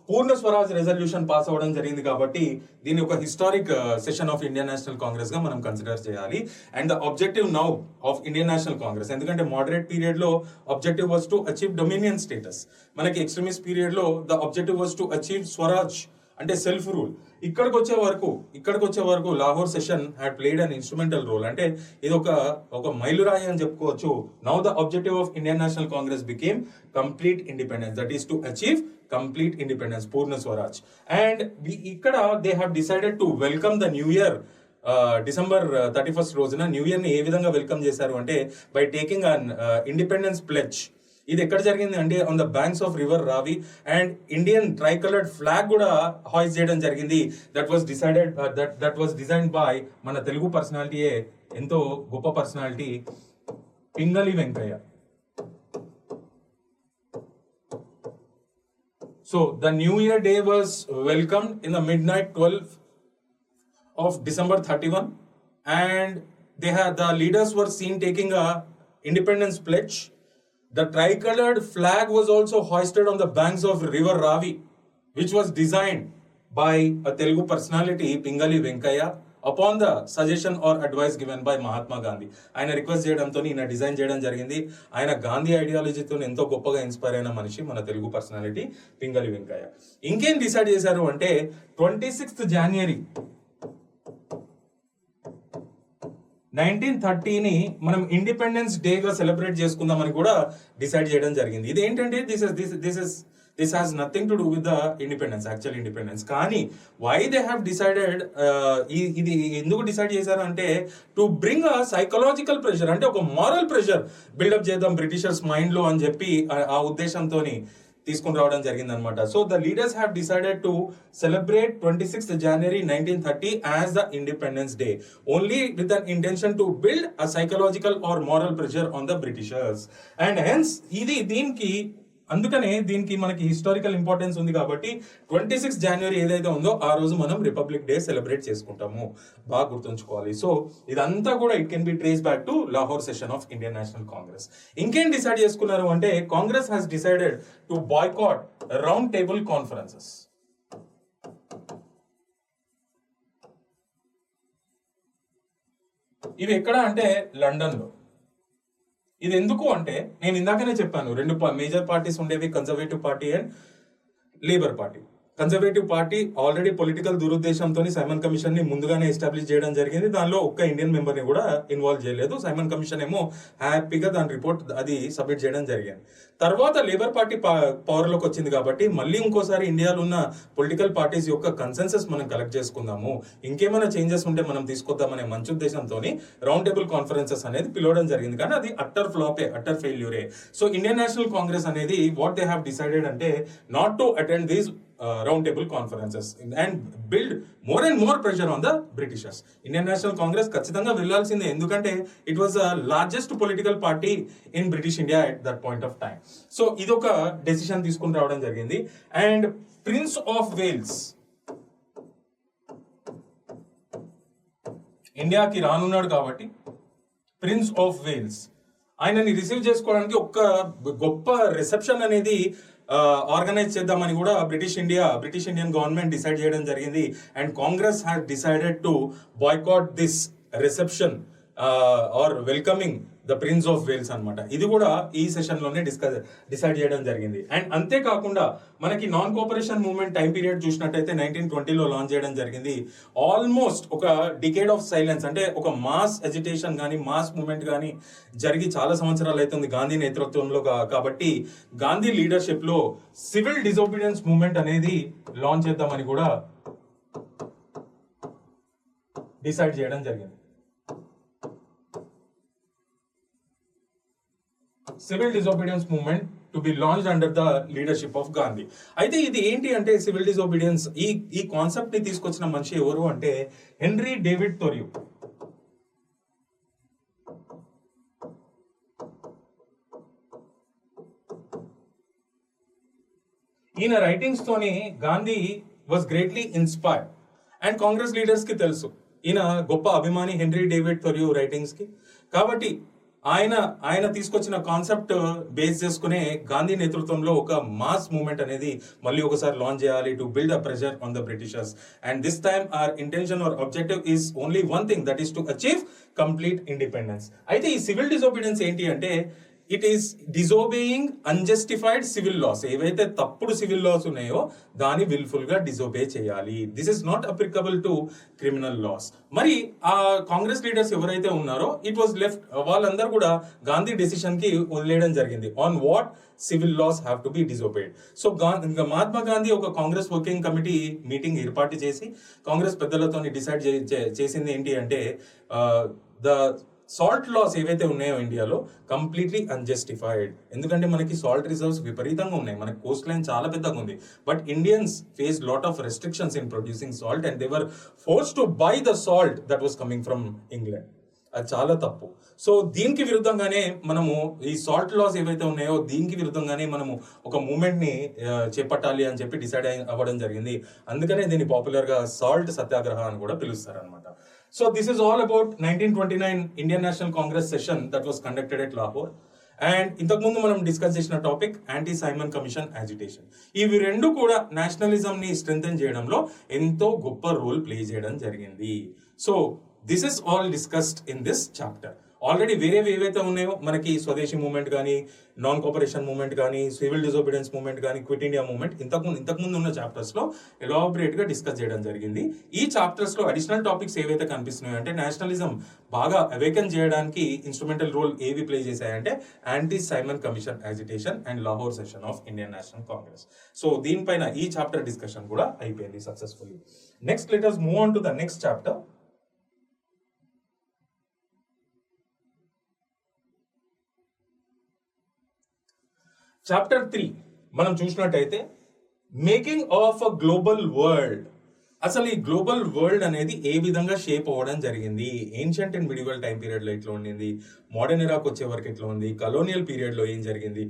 Purna Swaraj resolution pass అవ్వడం జరిగింది కాబట్టి దీన్ని ఒక historic session of Indian National Congress గా మనం కన్సిడర్ చేయాలి. And the objective now of Indian National Congress, ఎందుకంటే మోడరేట్ పీరియడ్ లో objective was to achieve dominion status, మనకి ఎక్స్ట్రీమిస్ట్ పీరియడ్ లో the objective was to achieve swaraj అంటే సెల్ఫ్ రూల్. ఇక్కడికి వచ్చే వరకు Lahore session had played an instrumental role. అంటే ఇది ఒక మైలురాయి అని చెప్పుకోవచ్చు. Now the objective of Indian National Congress became complete independence, that is to achieve complete independence, Purna Swaraj. And ఇక్కడ they have decided to welcome the new year. December 31st రోజున new year ని ఏ విధంగా వెల్కమ్ చేశారు అంటే by taking an independence pledge. ఇది ఎక్కడ జరిగింది అంటే on the banks of river Ravi. And Indian tri coloured flag కూడా హాయిస్ చేయడం జరిగింది. దట్ వాస్ డిజైన్డ్ బై మన తెలుగు పర్సనాలిటీయే, ఎంతో గొప్ప personality, Pingali Venkaiah. So the new year day was welcomed in the midnight 12 of December 31, and the leaders were seen taking a independence pledge. The tricolored flag was also hoisted on the banks of river Ravi, which was designed by a Telugu personality, Pingali Venkaya, upon the suggestion or advice given by Mahatma Gandhi. ఆయన request చేయడంతో ఈయన design చేయడం జరిగింది. ఆయన గాంధీ ఐడియాలజీతో ఎంతో గొప్పగా inspire అయిన మనిషి మన తెలుగు పర్సనాలిటీ పింగళి వెంకయ్య. ఇంకేం డిసైడ్ చేశారు అంటే 26th January 1930ని మనం ఇండిపెండెన్స్ డే గా సెలబ్రేట్ చేసుకుందామని కూడా డిసైడ్ చేయడం జరిగింది. ఇది ఏంటంటే this has nothing to do with the independence, actual independence. కానీ వై దే హ్యావ్ డిసైడెడ్, ఇది ఎందుకు డిసైడ్ చేశారు అంటే to bring a psychological pressure, అంటే ఒక మారల్ ప్రెషర్ బిల్డప్ చేద్దాం బ్రిటిషర్స్ మైండ్ లో అని చెప్పి ఆ ఉద్దేశంతో తీసుకుని రావడం జరిగింది అనమాట. So the leaders have decided to celebrate 26th January 1930 as the independence day, only with an intention to build a psychological are moral pressure on the Britishers. And hence దీనికి అందుకనే దీనికి మనకి హిస్టారికల్ ఇంపార్టెన్స్ ఉంది కాబట్టి 26 జనవరి ఏదైతే ఉందో ఆ రోజు మనం రిపబ్లిక్ డే సెలబ్రేట్ చేసుకుంటాము. బాగా గుర్తుంచుకోవాలి. సో ఇదంతా కూడా it can be trace back to Lahore session of Indian National Congress. ఇంకేం డిసైడ్ చేసుకున్నారు అంటే Congress has decided to boycott round table conferences. ఇవి ఎక్కడ అంటే లండన్ లో. ఇది ఎందుకు అంటే నేను ఇందాకనే చెప్పాను, రెండు మేజర్ పార్టీస్ ఉండేవి, conservative party and labour party. Conservative party already political దురుద్దేశంతో సైమన్ కమిషన్ ని ముందుగానే ఎస్టాబ్లిష్ చేయడం జరిగింది. దానిలో ఒక్క ఇండియన్ మెంబర్ ని కూడా ఇన్వాల్వ్ చేయలేదు. సైమన్ కమిషన్ ఏమో హ్యాపీగా దాని రిపోర్ట్ అది సబ్మిట్ చేయడం జరిగింది. తర్వాత లేబర్ పార్టీ పవర్ లోకి వచ్చింది కాబట్టి మళ్ళీ ఇంకోసారి ఇండియాలో ఉన్న పొలిటికల్ పార్టీస్ యొక్క కన్సెన్సస్ మనం కలెక్ట్ చేసుకుందాము, ఇంకేమైనా చేంజెస్ ఉంటే మనం తీసుకొద్దామనే మంచి ఉద్దేశంతో రౌండ్ టేబుల్ కాన్ఫరెన్సెస్ అనేది పిలవడం జరిగింది. కానీ అది అట్టర్ ఫ్లాపే, అట్టర్ ఫెయిల్యూరే. సో ఇండియన్ నేషనల్ కాంగ్రెస్ అనేది వాట్ దే హ్యావ్ డిసైడెడ్ అంటే not to attend these round table conferences and build more and more pressure on the Britishers. Indian National Congress ఖచ్చితంగా వెళ్ళాల్సిందే, ఎందుకంటే it was the largest political party in British India at that point of time. So ఇదొక decision తీసుకుని రావడం జరిగింది. And prince of Wales ఇండియాకి రానున్నాడు కాబట్టి prince of Wales ఆయనని రిసీవ్ చేసుకోవడానికి ఒక గొప్ప రిసెప్షన్ అనేది ఆర్గనైజ్ చేద్దామని కూడా బ్రిటిష్ ఇండియన్ గవర్నమెంట్ డిసైడ్ చేయడం జరిగింది. And Congress has decided to boycott this reception or welcoming the Prince of Wales అనమాట. ఇది కూడా ఈ సెషన్ లోనే డిసైడ్ చేయడం జరిగింది. అండ్ అంతేకాకుండా మనకి non cooperation movement time period చూసినట్టయితే 1920లో లాంచ్ చేయడం జరిగింది. ఆల్మోస్ట్ ఒక డికేడ్ ఆఫ్ సైలెన్స్, అంటే ఒక మాస్ ఎజిటేషన్ కానీ మాస్ మూవ్మెంట్ కానీ జరిగి చాలా సంవత్సరాలు అవుతుంది గాంధీ నేతృత్వంలో. కాబట్టి గాంధీ లీడర్షిప్ లో సివిల్ డిసోబీడియన్స్ మూవ్మెంట్ అనేది లాంచ్ చేద్దామని కూడా డిసైడ్ చేయడం జరిగింది. Civil disobedience movement to be launched under the leadership of Gandhi. అయితే ఇది ఏంటి అంటే సివిల్ డిసోబీడియన్స్, ఈ కాన్సెప్ట్ ని తీసుకొచ్చిన మనిషి ఎవరు అంటే హెన్రీ డేవిడ్ థోరియో. ఈయన రైటింగ్స్ తోని Gandhi was greatly inspired. And Congress leaders కి తెలుసు ఈయన గొప్ప అభిమాని హెన్రీ డేవిడ్ థోరియో రైటింగ్స్ కి. కాబట్టి ఆయన తీసుకొచ్చిన కాన్సెప్ట్ బేస్ చేసుకునే గాంధీ నేతృత్వంలో ఒక మాస్ మూవ్మెంట్ అనేది మళ్ళీ ఒకసారి లాంచ్ చేయాలి to build a pressure on the Britishers. And this time our intention or objective is only one thing, that is to achieve complete independence. అయితే ఈ సివిల్ డిసోబీడియన్స్ ఏంటి అంటే it is disobeying unjustified civil laws. ఏవైతే తప్పుడు civil laws ఉన్నాయో దాన్ని wilful గా disobey చేయాలి. This is not applicable to criminal laws. మరి ఆ కాంగ్రెస్ లీడర్స్ ఎవరైతే ఉన్నారో ఇట్ వాజ్ లెఫ్ట్, వాళ్ళందరూ కూడా గాంధీ డెసిషన్ కి వదిలేయడం జరిగింది on what civil laws have to be disobeyed. So Mahatma Gandhi ఒక కాంగ్రెస్ వర్కింగ్ కమిటీ మీటింగ్ ఏర్పాటు చేసి కాంగ్రెస్ పెద్దలతో డిసైడ్ చేసింది ఏంటి అంటే ద సాల్ట్ లాస్ ఏవైతే ఉన్నాయో ఇండియాలో కంప్లీట్లీ అన్జస్టిఫైడ్. ఎందుకంటే మనకి సాల్ట్ రిజర్వ్స్ విపరీతంగా ఉన్నాయి, మనకి కోస్ట్ లైన్ చాలా పెద్దగా ఉంది. But Indians face lot of restrictions in producing salt and they were force to buy the salt that was coming from England. అది చాలా తప్పు. సో దీనికి విరుద్ధంగానే మనము ఈ సాల్ట్ లాస్ ఏవైతే ఉన్నాయో దీనికి విరుద్ధంగానే మనము ఒక మూవ్మెంట్ ని చేపట్టాలి అని చెప్పి డిసైడ్ అవ్వడం జరిగింది. అందుకనే దీన్ని పాపులర్ గా సాల్ట్ సత్యాగ్రహ అని కూడా పిలుస్తారు అనమాట. So this is all about 1929 Indian National Congress session that was conducted at Lahore. And ఇంతకుముందు మనం డిస్కస్ చేసిన topic anti Simon commission agitation. ఇవి రెండు కూడా నేషనలిజం ని స్ట్రెంథెన్ చేయడంలో ఎంతో గొప్ప రోల్ ప్లే చేయడం జరిగింది. So this is all discussed in this chapter. Already వేరేవి ఏవైతే ఉన్నాయో మనకి స్వదేశీ మూవ్మెంట్ కానీ నాన్ కోఆపరేషన్ మూవ్మెంట్ కానీ సివిల్ డిసోబీడియన్స్ మూవ్మెంట్ కానీ క్విట్ ఇండియా మూవ్మెంట్ ఇంతకుముందు ఉన్న చాప్టర్స్ లో ఎలాబరేట్ గా డిస్కస్ చేయడం జరిగింది. ఈ చాప్టర్స్ లో అడిషనల్ టాపిక్స్ ఏవైతే కనిపిస్తున్నాయో అంటే నేషనలిజం బాగా అవేకన్ చేయడానికి ఇన్స్ట్రుమెంటల్ రోల్ ఏవి ప్లే చేశాయంటే anti Simon commission agitation and Lahore session of Indian National Congress. So దీనిపైన ఈ చాప్టర్ డిస్కషన్ కూడా అయిపోయింది successfully. Next let us move on to the next chapter. Chapter 3 మనం చూసినట్టయితే making of a global world. అసలు ఈ గ్లోబల్ వరల్డ్ అనేది ఏ విధంగా షేప్ అవ్వడం జరిగింది, ఏన్షియంట్ అండ్ మిడివల్ టైం పీరియడ్లో ఎట్లా ఉండింది, మోడర్న్ ఎరాకి వచ్చే వరకు ఎట్లా ఉంది, కలోనియల్ పీరియడ్లో ఏం జరిగింది,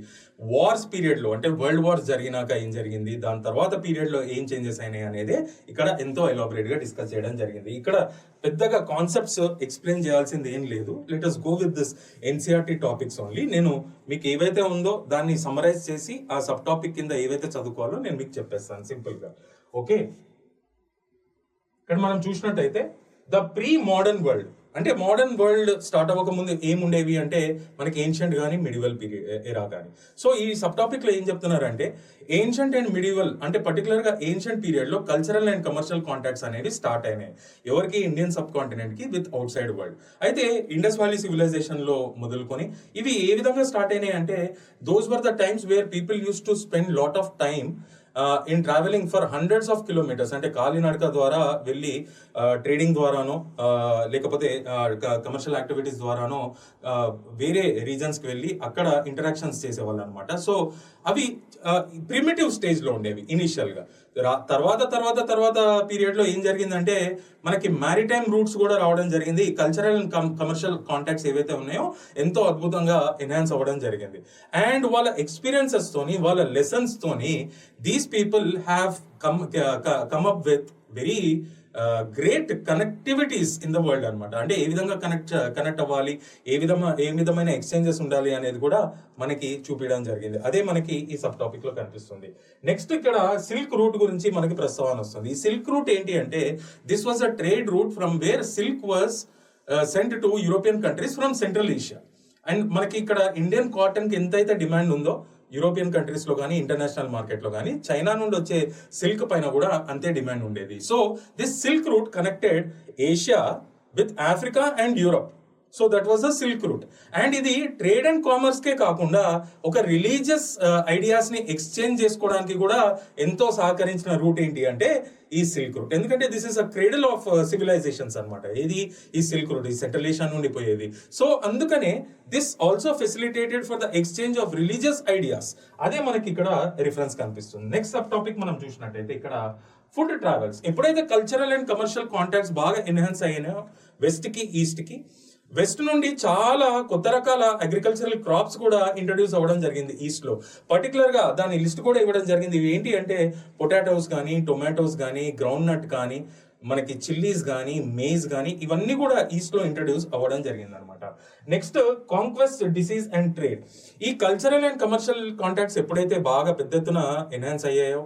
వార్స్ పీరియడ్లో అంటే వరల్డ్ వార్స్ జరిగినాక ఏం జరిగింది, దాని తర్వాత పీరియడ్లో ఏం చేంజెస్ అయినాయి అనేది ఇక్కడ ఎంతో ఎలాబరేట్గా డిస్కస్ చేయడం జరిగింది. ఇక్కడ పెద్దగా కాన్సెప్ట్స్ ఎక్స్ప్లెయిన్ చేయాల్సింది ఏం లేదు. Let us go with this NCERT topics only. నేను మీకు ఏవైతే ఉందో దాన్ని సమరైజ్ చేసి ఆ సబ్ టాపిక్ కింద ఏవైతే చదువుకోవాలో నేను మీకు చెప్పేస్తాను సింపుల్గా. ఓకే, ఇక్కడ మనం చూసినట్టయితే ద ప్రీ మోడర్న్ వరల్డ్ అంటే మోడర్న్ వరల్డ్ స్టార్ట్ అవ్వక ముందు ఏముండేవి అంటే మనకి ఏన్షియంట్ కానీ మిడివల్ పీరియడ్ ఎరా కానీ. సో ఈ సబ్ టాపిక్ లో ఏం చెప్తున్నారంటే ఏన్షియంట్ అండ్ మిడివల్ అంటే పర్టికులర్ గా ఏన్షియంట్ పీరియడ్ లో కల్చరల్ అండ్ కమర్షియల్ కాంటాక్ట్స్ అనేవి స్టార్ట్ అయినాయి. ఎవరికి? ఇండియన్ సబ్ కాంటినెంట్ కి విత్ అవుట్ సైడ్ వరల్డ్. అయితే ఇండస్ వ్యాలీ సివిలైజేషన్ లో మొదలుకొని ఇవి ఏ విధంగా స్టార్ట్ అయినాయి అంటే those were the times where people use to spend lot of time in travelling for hundreds of kilometres అంటే కాలినడక ద్వారా వెళ్ళి ట్రేడింగ్ ద్వారానో లేకపోతే కమర్షియల్ యాక్టివిటీస్ ద్వారానో వేరే రీజన్స్కి వెళ్ళి అక్కడ ఇంటరాక్షన్స్ చేసేవాళ్ళు అనమాట. సో అవి ప్రిమిటివ్ స్టేజ్లో ఉండేవి ఇనిషియల్గా. తర్వాత తర్వాత తర్వాత పీరియడ్లో ఏం జరిగిందంటే మనకి మ్యారిటైమ్ రూట్స్ కూడా రావడం జరిగింది. కల్చరల్ అండ్ కమర్షియల్ కాంటాక్ట్స్ ఏవైతే ఉన్నాయో ఎంతో అద్భుతంగా ఎన్హాన్స్ అవ్వడం జరిగింది. అండ్ వాళ్ళ ఎక్స్పీరియన్సెస్ తోని వాళ్ళ లెసన్స్ తోని these people have come up with very great connectivities in the world అనమాట. అంటే ఏ విధంగా కనెక్ట్ అవ్వాలి, ఏ విధమైన ఎక్స్చేంజెస్ ఉండాలి అనేది కూడా మనకి చూపించడం జరిగింది. అదే మనకి ఈ సబ్ టాపిక్ లో కనిపిస్తుంది. నెక్స్ట్ ఇక్కడ సిల్క్ రూట్ గురించి మనకి ప్రస్తావన వస్తుంది. ఈ సిల్క్ రూట్ ఏంటి అంటే this was a trade route from where silk was sent to European countries from Central Asia. And మనకి ఇక్కడ ఇండియన్ కాటన్ కి ఎంతైతే డిమాండ్ ఉందో యూరోపియన్ కంట్రీస్ లో కానీ ఇంటర్నేషనల్ మార్కెట్ లో కానీ చైనా నుండి వచ్చే సిల్క్ పైన కూడా అంతే డిమాండ్ ఉండేది. So this silk route connected Asia with Africa and Europe. So that was the silk route. And ఇది ట్రేడ్ అండ్ కామర్స్ కే కాకుండా ఒక రిలీజియస్ ఐడియాస్ ని ఎక్స్చేంజ్ చేసుకోవడానికి కూడా ఎంతో సహకరించిన రూట్ ఏంటి అంటే ఈ సిల్క్ రూట్. ఎందుకంటే this is a cradle of civilisations అనమాట. ఇది ఈ సిల్క్ రూట్ ఈ సెంట్రల్ ఏషియా నుండి పోయేది. సో అందుకనే this also facilitated for the exchange of religious ideas. అదే మనకి ఇక్కడ రిఫరెన్స్ కనిపిస్తుంది. నెక్స్ట్ సబ్ టాపిక్ మనం చూసినట్టయితే ఇక్కడ ఫుడ్ ట్రావెల్స్. ఎప్పుడైతే కల్చరల్ అండ్ కమర్షియల్ కాంటాక్ట్స్ బాగా ఎన్హాన్స్ అయ్యాయో వెస్ట్ కి ఈస్ట్ కి, వెస్ట్ నుండి చాలా కొత్త రకాల అగ్రికల్చరల్ క్రాప్స్ కూడా ఇంట్రడ్యూస్ అవ్వడం జరిగింది ఈస్ట్ లో. పర్టికులర్ గా దాని లిస్ట్ కూడా ఇవ్వడం జరిగింది. ఇవి ఏంటి అంటే పొటాటోస్ కానీ, టొమాటోస్ కానీ, గ్రౌండ్ నట్ కానీ, మనకి చిల్లీస్ కానీ, మేజ్ కానీ, ఇవన్నీ కూడా ఈస్ట్ లో ఇంట్రడ్యూస్ అవ్వడం జరిగింది అనమాట. Next conquest, disease and trade. ఈ కల్చరల్ అండ్ కమర్షియల్ కాంటాక్ట్స్ ఎప్పుడైతే బాగా పెద్ద ఎత్తున ఎన్హాన్స్ అయ్యాయో,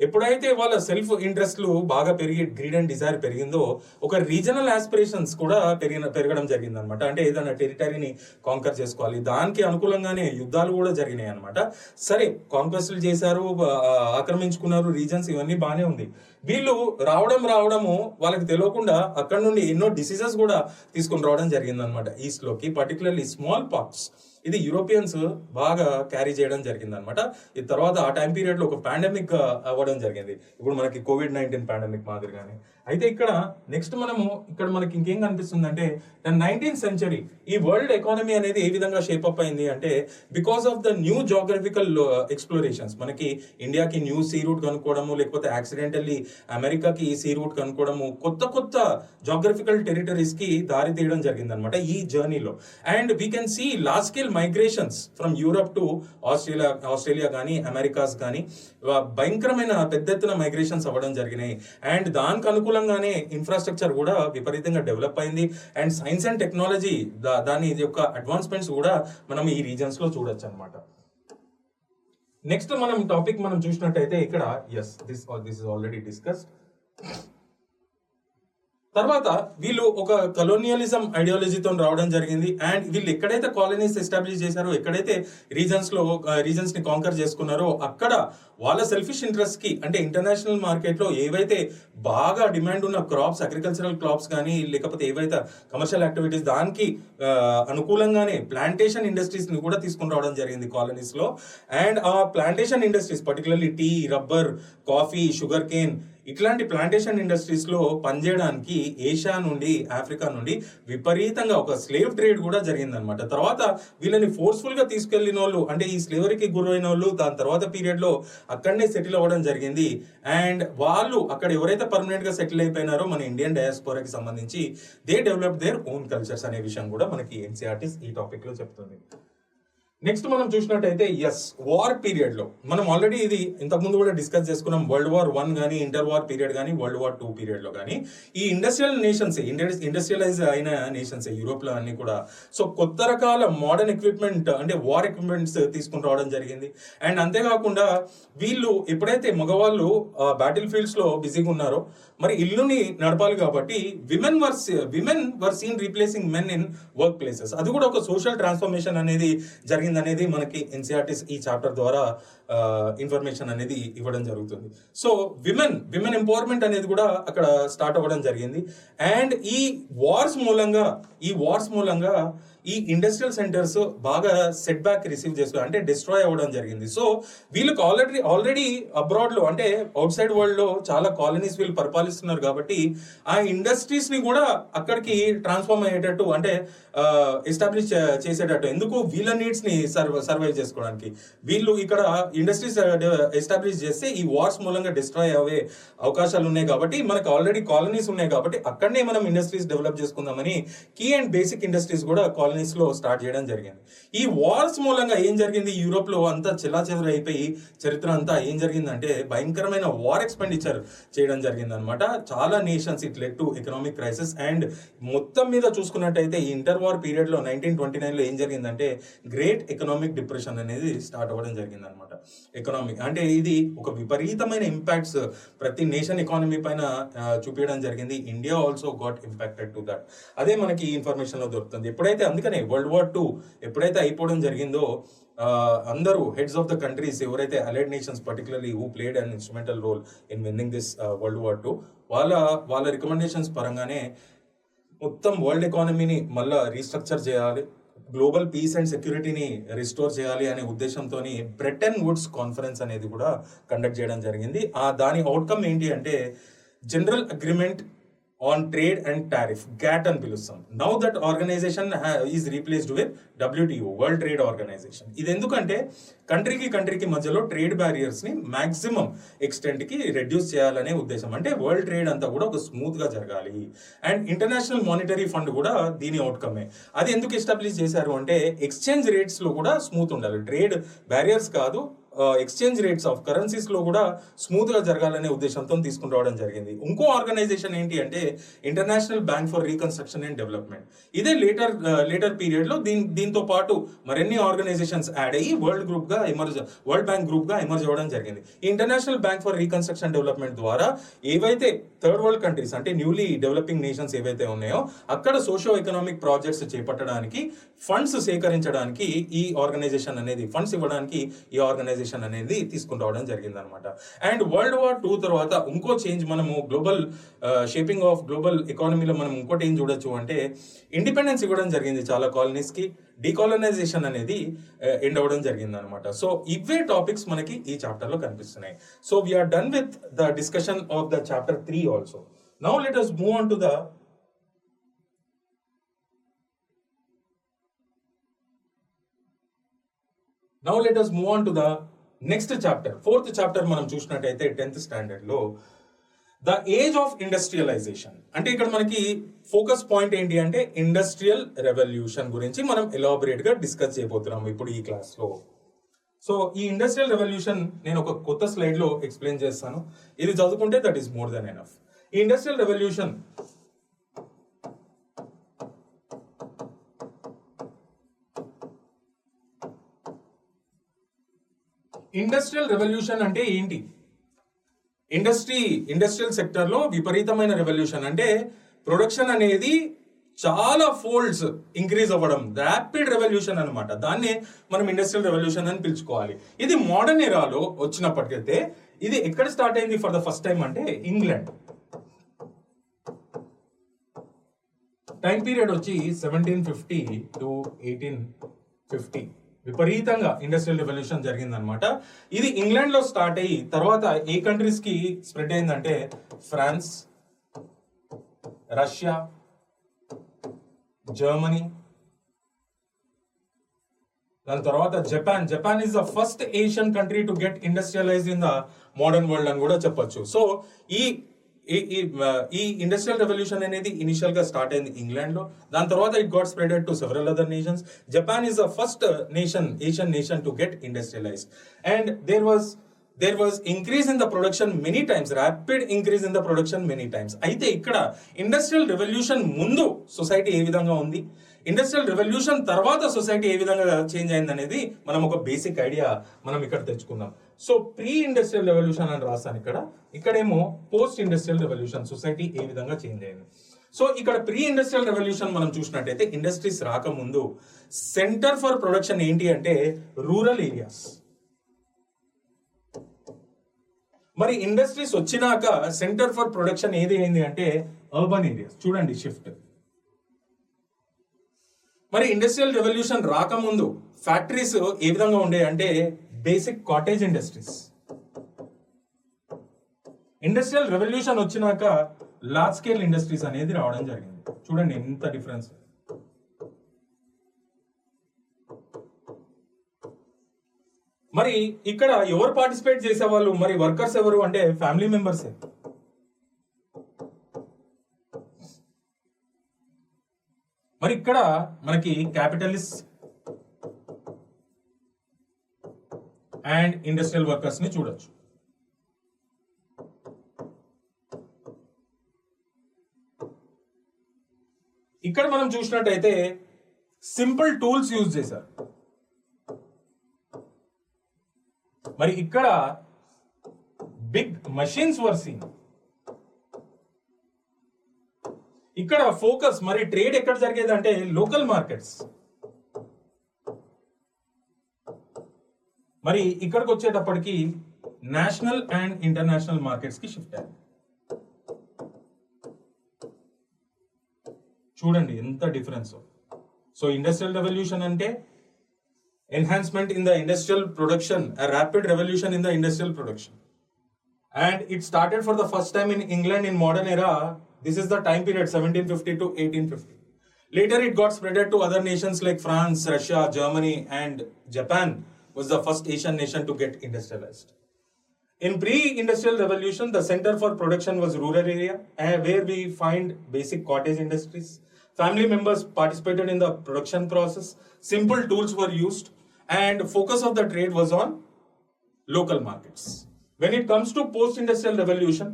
ఎప్పుడైతే వాళ్ళ సెల్ఫ్ ఇంట్రెస్ట్లు బాగా పెరిగి గ్రీడ్ అండ్ డిజైర్ పెరిగిందో ఒక రీజనల్ ఆస్పిరేషన్స్ కూడా పెరగడం జరిగింది అనమాట. అంటే ఏదైనా టెరిటరీని కాంకర్ చేసుకోవాలి, దానికి అనుకూలంగానే యుద్ధాలు కూడా జరిగినాయి అనమాట. సరే కాంక్వెస్ట్లు చేశారు, ఆక్రమించుకున్నారు రీజన్స్, ఇవన్నీ బాగానే ఉంది. వీళ్ళు రావడము వాళ్ళకి తెలియకుండా అక్కడ నుండి ఎన్నో డిసీజెస్ కూడా తీసుకుని రావడం జరిగింది అనమాట ఈస్ట్ లోకి. పర్టికులర్లీ స్మాల్ పాక్స్ ఇది యూరోపియన్స్ బాగా క్యారీ చేయడం జరిగింది అనమాట. ఈ తర్వాత ఆ టైం పీరియడ్ లో ఒక పాండమిక్ అవ్వడం జరిగింది. ఇప్పుడు మనకి COVID-19 పాండమిక్ మాదిరిగానే. అయితే ఇక్కడ నెక్స్ట్ ఇక్కడ మనకి ఇంకేం కనిపిస్తుంది అంటే 19th సెంచరీ ఈ వరల్డ్ ఎకానమీ అనేది ఏ విధంగా షేప్ అప్ అయింది అంటే because of the new geographical explorations. మనకి ఇండియాకి న్యూ సీ రూట్ కనుక్కోవడము, లేకపోతే యాక్సిడెంటల్లీ అమెరికాకి ఈ సీ రూట్ కనుక్కోవడము, కొత్త జాగ్రఫికల్ టెరిటరీస్ కి దారి తీయడం జరిగింది అనమాట ఈ జర్నీలో. And we can see large scale migrations from Europe to Australia కానీ, అమెరికాస్ కానీ భయంకరమైన పెద్ద ఎత్తున మైగ్రేషన్స్ అవ్వడం జరిగినాయి. అండ్ దానికి అనుకూలంగానే ఇన్ఫ్రాస్ట్రక్చర్ కూడా విపరీతంగా డెవలప్ అయింది. అండ్ సైన్స్ అండ్ టెక్నాలజీ దాని యొక్క అడ్వాన్స్మెంట్స్ కూడా మనం ఈ రీజన్స్ లో చూడొచ్చు అనమాట. నెక్స్ట్ టాపిక్ మనం చూసినట్టయితే ఇక్కడ దిస్ ఇస్ ఆల్రెడీ డిస్కస్డ్. తర్వాత వీళ్ళు ఒక కలోనియలిజం ఐడియాలజీతో రావడం జరిగింది. అండ్ వీళ్ళు ఎక్కడైతే కాలనీస్ ఎస్టాబ్లిష్ చేశారో, ఎక్కడైతే రీజన్స్ ని కాంకర్ చేసుకున్నారో అక్కడ వాళ్ళ సెల్ఫిష్ ఇంట్రెస్ట్ కి అంటే ఇంటర్నేషనల్ మార్కెట్ లో ఏవైతే బాగా డిమాండ్ ఉన్న క్రాప్స్, అగ్రికల్చరల్ క్రాప్స్ కానీ, లేకపోతే ఏవైతే కమర్షియల్ యాక్టివిటీస్ దానికి అనుకూలంగానే ప్లాంటేషన్ ఇండస్ట్రీస్ ని కూడా తీసుకుని రావడం జరిగింది కాలనీస్ లో. అండ్ ఆ plantation industries particularly tea, rubber, coffee, sugar cane ఇట్లాంటి ప్లాంటేషన్ ఇండస్ట్రీస్ లో పనిచేయడానికి ఏషియా నుండి, ఆఫ్రికా నుండి విపరీతంగా ఒక స్లేవ్ ట్రేడ్ కూడా జరిగిందనమాట. తర్వాత వీళ్ళని ఫోర్స్ఫుల్ గా తీసుకెళ్లిన వాళ్ళు, అంటే ఈ స్లేవరీకి గురైన వాళ్ళు దాని తర్వాత పీరియడ్ లో అక్కడనే సెటిల్ అవ్వడం జరిగింది. అండ్ వాళ్ళు అక్కడ ఎవరైతే పర్మనెంట్ గా సెటిల్ అయిపోయినారో మన ఇండియన్ డయాస్పోరాకి సంబంధించి they develop their own cultures అనే విషయం కూడా మనకి ఎన్సీఆర్టీస్ ఈ టాపిక్ లో చెప్తుంది. నెక్స్ట్ మనం చూసినట్టయితే వార్ పీరియడ్ లో మనం ఆల్రెడీ ఇది ఇంతకుముందు కూడా డిస్కస్ చేసుకున్నాం. World War I కానీ, ఇంటర్ వార్ పీరియడ్ కానీ, World War II పీరియడ్ లో కానీ ఈ ఇండస్ట్రియల్ నేషన్స్, ఇండస్ట్రియలైజ్ అయిన నేషన్స్ యూరోప్ లో అన్ని కూడా సో కొత్త రకాల మోడర్న్ ఎక్విప్మెంట్, అంటే వార్ ఎక్విప్మెంట్స్ తీసుకుని రావడం జరిగింది. అండ్ అంతేకాకుండా వీళ్ళు ఎప్పుడైతే మగవాళ్ళు బ్యాటిల్ ఫీల్డ్స్ లో బిజీగా ఉన్నారో మరి ఇల్లుని నడపాలి కాబట్టి women were seen replacing men in work places. అది కూడా ఒక సోషల్ ట్రాన్స్ఫర్మేషన్ అనేది జరిగిందనేది మనకి ఎన్సీఆర్టీస్ ఈ చాప్టర్ ద్వారా ఇన్ఫర్మేషన్ అనేది ఇవ్వడం జరుగుతుంది. సో విమెన్ ఎంపవర్మెంట్ అనేది కూడా అక్కడ స్టార్ట్ అవ్వడం జరిగింది. అండ్ ఈ వార్స్ మూలంగా ఈ ఇండస్ట్రియల్ సెంటర్స్ బాగా సెట్ బ్యాక్ రిసీవ్ చేసుకో, అంటే డిస్ట్రాయ్ అవ్వడం జరిగింది. సో వీళ్ళకి ఆల్రెడీ అబ్రాడ్ లో, అంటే అవుట్ సైడ్ వరల్డ్ లో చాలా కాలనీస్ వీళ్ళు పరిపాలిస్తున్నారు కాబట్టి ఆ ఇండస్ట్రీస్ ని కూడా అక్కడికి ట్రాన్స్ఫార్మ్ అయ్యేటట్టు, అంటే ఎస్టాబ్లిష్ చేసేటట్టు, ఎందుకు వీళ్ళ నీడ్స్ ని సర్వైవ్ చేసుకోవడానికి వీళ్ళు ఇక్కడ ఇండస్ట్రీస్ ఎస్టాబ్లిష్ చేస్తే ఈ వార్స్ మూలంగా డిస్ట్రాయ్ అయ్యే అవకాశాలు ఉన్నాయి కాబట్టి మనకు ఆల్రెడీ కాలనీస్ ఉన్నాయి కాబట్టి అక్కడనే మనం ఇండస్ట్రీస్ డెవలప్ చేసుకుందామని కీ అండ్ బేసిక్ ఇండస్ట్రీస్ కూడా కాలనీస్ లో స్టార్ట్ చేయడం జరిగింది. ఈ వార్స్ మూలంగా ఏం జరిగింది, యూరోప్ లో అంతా చెల్లాచెదరు అయిపోయి చరిత్ర అంతా ఏం జరిగిందంటే భయంకరమైన వార్ ఎక్స్పెండిచర్ చేయడం జరిగింది అనమాట. చాలా nations it led to economic crisis. And మొత్తం మీద చూసుకున్నట్టయితే ఈ ఇంటర్ వార్ పీరియడ్ లో 1929 లో ఏం జరిగిందంటే గ్రేట్ ఎకనామిక్ డిప్రెషన్ అనేది స్టార్ట్ అవ్వడం జరిగింది అనమాట. ఎకనామిక్ అంటే ఇది ఒక విపరీతమైన ఇంపాక్ట్స్ ప్రతి నేషన్ ఎకానమీ పైన చూపించడం జరిగింది. India also got impacted to that. అదే మనకి ఈ ఇన్ఫర్మేషన్ లో దొరుకుతుంది. ఎప్పుడైతే అందుకనే World War II ఎప్పుడైతే అయిపోవడం జరిగిందో అందరూ హెడ్స్ ఆఫ్ ద కంట్రీస్ ఎవరైతే allied nations particularly who played an instrumental role in winning this World War II వాళ్ళ రికమెండేషన్స్ పరంగానే మొత్తం వరల్డ్ ఎకానమీని మళ్ళా రీస్ట్రక్చర్ చేయాలి, గ్లోబల్ పీస్ అండ్ సెక్యూరిటీని రిస్టోర్ చేయాలి అనే ఉద్దేశంతో బ్రెటన్ వుడ్స్ కాన్ఫరెన్స్ అనేది కూడా కండక్ట్ చేయడం జరిగింది. దాని అవుట్కమ్ ఏంటి అంటే General Agreement on Trade and Tariff, GATT అని పిలుస్తాం. Now that organization is replaced with WTO, World Trade Organization. ఇది ఎందుకంటే కంట్రీకి మధ్యలో ట్రేడ్ బ్యారియర్స్ ని మాక్సిమం ఎక్స్టెంట్ కి రెడ్యూస్ చేయాలనే ఉద్దేశం. అంటే వరల్డ్ ట్రేడ్ అంతా కూడా ఒక స్మూత్ గా జరగాలి. అండ్ ఇంటర్నేషనల్ మానిటరీ ఫండ్ కూడా దీని అవుట్కమే. అది ఎందుకు ఎస్టాబ్లిష్ చేశారు అంటే ఎక్స్చేంజ్ రేట్స్ లో కూడా స్మూత్ ఉండాలి, ట్రేడ్ బ్యారియర్స్ కాదు, ఎక్స్చేంజ్ రేట్స్ ఆఫ్ కరెన్సీస్ లో కూడా స్మూత్ గా జరగాలనే ఉద్దేశంతో తీసుకుని రావడం జరిగింది. ఇంకో ఆర్గనైజేషన్ ఏంటి అంటే international bank for reconstruction and development. ఇదే లేటర్ పీరియడ్ లో దీంతో పాటు మరిన్ని ఆర్గనైజేషన్స్ యాడ్ అయ్యి వరల్డ్ బ్యాంక్ గ్రూప్ గా ఎమర్జ్ అవ్వడం జరిగింది. ఈ international bank for reconstruction development ద్వారా ఏవైతే థర్డ్ వరల్డ్ కంట్రీస్ అంటే న్యూలీ డెవలపింగ్ నేషన్స్ ఏవైతే ఉన్నాయో అక్కడ సోషో ఎకనామిక్ ప్రాజెక్ట్స్ చేపట్టడానికి ఫండ్స్ సేకరించడానికి ఈ ఆర్గనైజేషన్ అనేది, ఫండ్స్ ఇవ్వడానికి ఈ ఆర్గనైజేషన్ అనేది తీసుకుని రావడం జరిగింది అనమాట. అండ్ World War II తర్వాత ఇంకో చేంజ్ మనము గ్లోబల్ షేపింగ్ ఆఫ్ గ్లోబల్ ఎకానమీలో మనం ఇంకోటి ఏం చూడొచ్చు అంటే ఇండిపెండెన్స్ ఇవ్వడం జరిగింది చాలా కాలనీస్ కి, డీకాలనైజేషన్ అనేది ఎండ్ అవ్వడం జరిగింది అనమాట. సో ఇవే టాపిక్స్ మనకి ఈ చాప్టర్ లో కనిపిస్తున్నాయి. So we are done with the discussion of the chapter 3 also. Now let us move on to the next chapter, 4th chapter. మనం చూసినట్టయితే 10th స్టాండర్డ్ లో ద ఏజ్ ఆఫ్ ఇండస్ట్రియలైజేషన్. అంటే ఇక్కడ మనకి ఫోకస్ పాయింట్ ఏంటి అంటే ఇండస్ట్రియల్ రెవల్యూషన్ గురించి మనం ఎలాబరేట్ గా డిస్కస్ చేయబోతున్నాం ఇప్పుడు ఈ క్లాస్ లో. సో ఈ ఇండస్ట్రియల్ రెవల్యూషన్ నేను ఒక కొత్త స్లైడ్ లో ఎక్స్ప్లెయిన్ చేస్తాను. ఇది చదువుకుంటే that is more than enough. ఈ ఇండస్ట్రియల్ రెవల్యూషన్ అంటే ఏంటి? ఇండస్ట్రియల్ సెక్టర్ లో విపరీతమైన రెవల్యూషన్ అంటే ప్రొడక్షన్ అనేది చాలా ఫోల్డ్స్ ఇంక్రీజ్ అవ్వడం, ర్యాపిడ్ రెవల్యూషన్ అనమాట. దాన్ని మనం ఇండస్ట్రియల్ రెవల్యూషన్ అని పిలుచుకోవాలి. ఇది మోడర్న్ ఎరాలో వచ్చినప్పటికైతే ఇది ఎక్కడ స్టార్ట్ అయింది ఫర్ ద ఫస్ట్ టైం అంటే ఇంగ్లాండ్. టైం పీరియడ్ వచ్చి 1750 to 1850 విపరీతంగా ఇండస్ట్రియల్ రెవల్యూషన్ జరిగిందనమాట. ఇది ఇంగ్లాండ్ లో స్టార్ట్ అయ్యి తర్వాత ఏ కంట్రీస్ కి స్ప్రెడ్ అయిందంటే ఫ్రాన్స్, రష్యా, జర్మనీ, దాని తర్వాత Japan. Japan is the first Asian country to get industrialised in the modern world అని కూడా చెప్పొచ్చు. సో ఈ ఇండస్ట్రియల్ రెవల్యూషన్ అనేది ఇనిషియల్ గా స్టార్ట్ అయింది ఇంగ్లాండ్ లో. దాని తర్వాత it got spreaded to several other nations. Japan is the first Asian nation to get industrialised. And there was increase in the production many times, rapid increase in the production many times. అయితే ఇక్కడ industrial revolution ముందు society ఏ విధంగా ఉంది, industrial revolution తర్వాత society ఏ విధంగా change అయింది అనేది మనం ఒక బేసిక్ ఐడియా మనం ఇక్కడ తెచ్చుకుందాం. సో ప్రీ ఇండస్ట్రియల్ రెవల్యూషన్ అని రాస్తాను ఇక్కడేమో పోస్ట్ ఇండస్ట్రియల్ రెవల్యూషన్ సొసైటీ ఏ విధంగా చేంజ్ అయింది. సో ఇక్కడ ప్రీ ఇండస్ట్రియల్ రెవల్యూషన్ మనం చూసినట్టయితే ఇండస్ట్రీస్ రాకముందు సెంటర్ ఫర్ ప్రొడక్షన్ ఏంటి అంటే రూరల్ ఏరియాస్. మరి ఇండస్ట్రీస్ వచ్చినాక సెంటర్ ఫర్ ప్రొడక్షన్ ఏది అయింది అంటే అర్బన్ ఏరియాస్. చూడండి షిఫ్ట్. మరి ఇండస్ట్రియల్ రెవల్యూషన్ రాకముందు ఫ్యాక్టరీస్ ఏ విధంగా ఉండే అంటే basic cottage industries. Industrial revolution వచ్చినాక లార్జ్ స్కేల్ ఇండస్ట్రీస్ అనేది రావడం జరిగింది. చూడండి ఎంత డిఫరెన్స్. మరి ఇక్కడ ఎవరు పార్టిసిపేట్ చేసేవాళ్ళు, మరి వర్కర్స్ ఎవరు అంటే ఫ్యామిలీ మెంబర్సే. మరి ఇక్కడ మనకి క్యాపిటలిస్ట్ అండ్ ఇండస్ట్రియల్ వర్కర్స్ ని చూడొచ్చు. ఇక్కడ మనం చూసినట్టయితే సింపుల్ టూల్స్ యూజ్ చేశారు. మరి ఇక్కడ బిగ్ మషిన్స్ వర్ సీన్. ఇక్కడ ఫోకస్ మరి ట్రేడ్ ఎక్కడ జరిగేది అంటే లోకల్ మార్కెట్స్. మరి ఇక్కడికి వచ్చేటప్పటికి నేషనల్ అండ్ ఇంటర్నేషనల్ మార్కెట్స్ కి షిఫ్ట్ అయ్యారు. చూడండి ఎంత డిఫరెన్స్. సో ఇండస్ట్రియల్ రెవల్యూషన్ అంటే enhancement in the industrial production, a rapid revolution in the industrial production, and it started for the first time in England in modern era. This is the time period 1750 to 1850. Later it got spreaded to other nations like France, Russia, Germany, and Japan was the first Asian nation to get industrialized. In pre-industrial revolution, the center for production was rural area, where we find basic cottage industries. Family members participated in the production process. Simple tools were used, and focus of the trade was on local markets. When it comes to post-industrial revolution,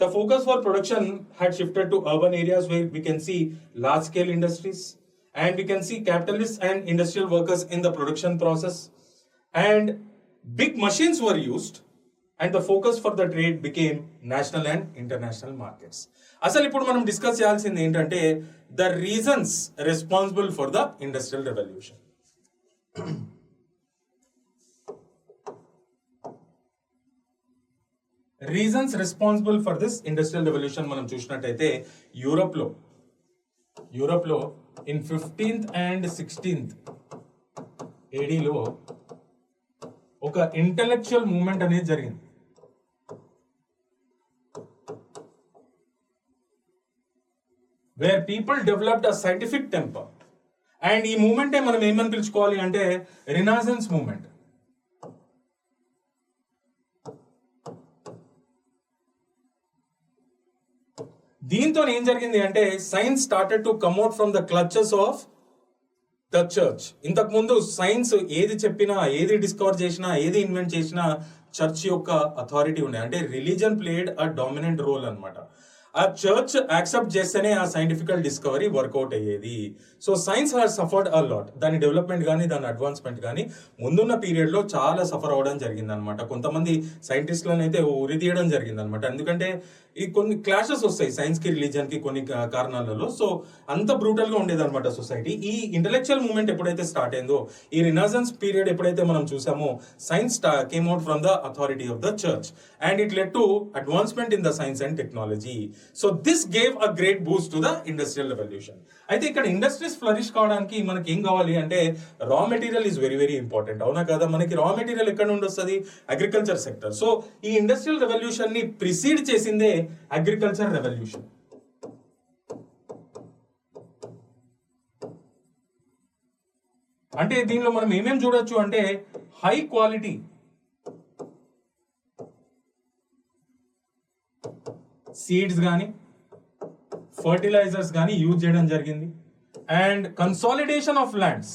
the focus for production had shifted to urban areas where we can see large-scale industries, and we can see capitalists and industrial workers in the production process, and big machines were used, and the focus for the trade became national and international markets. అసలు ఇప్పుడు మనం discuss చేయాల్సింది ఏంటంటే the reasons responsible for the industrial revolution. Reasons responsible for this industrial revolution మనం చూసినట్టయితే Europe లో in 15th and 16th ఏడీలో ఒక intellectual movement అనేది జరిగింది. Where people developed a scientific temper. And ఈ మూవ్మెంటే మనం ఏమని పిలుచుకోవాలి అంటే రినాసెన్స్ మూవ్మెంట్. దీంతో ఏం జరిగింది అంటే science started to కమ్అట్ from the clutches of the church. ఇంతకు ముందు సైన్స్ ఏది చెప్పినా, ఏది డిస్కవర్ చేసినా, ఏది ఇన్వెంట్ చేసినా చర్చ్ యొక్క అథారిటీ ఉండే, అంటే religion played a dominant role అన్నమాట. ఆ చర్చ్ యాక్సెప్ట్ చేస్తేనే ఆ సైంటిఫికల్ డిస్కవరీ వర్కౌట్ అయ్యేది. So science has suffered a lot. దాని డెవలప్మెంట్ కానీ దాని అడ్వాన్స్మెంట్ కానీ ముందున్న పీరియడ్ లో చాలా సఫర్ అవ్వడం జరిగింది అనమాట. కొంతమంది సైంటిస్టులను అయితే ఉరి తీయడం జరిగింది అనమాట. ఎందుకంటే ఈ కొన్ని క్లాషెస్ వస్తాయి సైన్స్ కి రిలీజన్ కి కొన్ని కారణాలలో. సో అంత బ్రూటల్ గా ఉండేది అనమాట సొసైటీ. ఈ ఇంటెలెక్చువల్ మూవ్మెంట్ ఎప్పుడైతే స్టార్ట్ అయిందో, ఈ రినైజెన్స్ పీరియడ్ ఎప్పుడైతే మనం చూసామో, science came out from the authority of the church and it led to advancement in the science and technology. So this gave a great boost to the industrial revolution. అయితే ఇక్కడ industries flourish కావడానికి మనకి ఏం కావాలి అంటే raw material is very very important, అవునా కదా? మనకి రా మెటీరియల్ ఎక్కడ నుండి వస్తుంది? Agriculture sector. సో ఈ ఇండస్ట్రియల్ రెవల్యూషన్ ని ప్రిసీడ్ చేసిందే అగ్రికల్చర్ రెవల్యూషన్. అంటే దీనిలో మనం ఏమేం చూడొచ్చు అంటే హై క్వాలిటీ సీడ్స్ కానీ ఫర్టిలైజర్స్ కానీ యూజ్ చేయడం జరిగింది. అండ్ కన్సాలిడేషన్ ఆఫ్ ల్యాండ్స్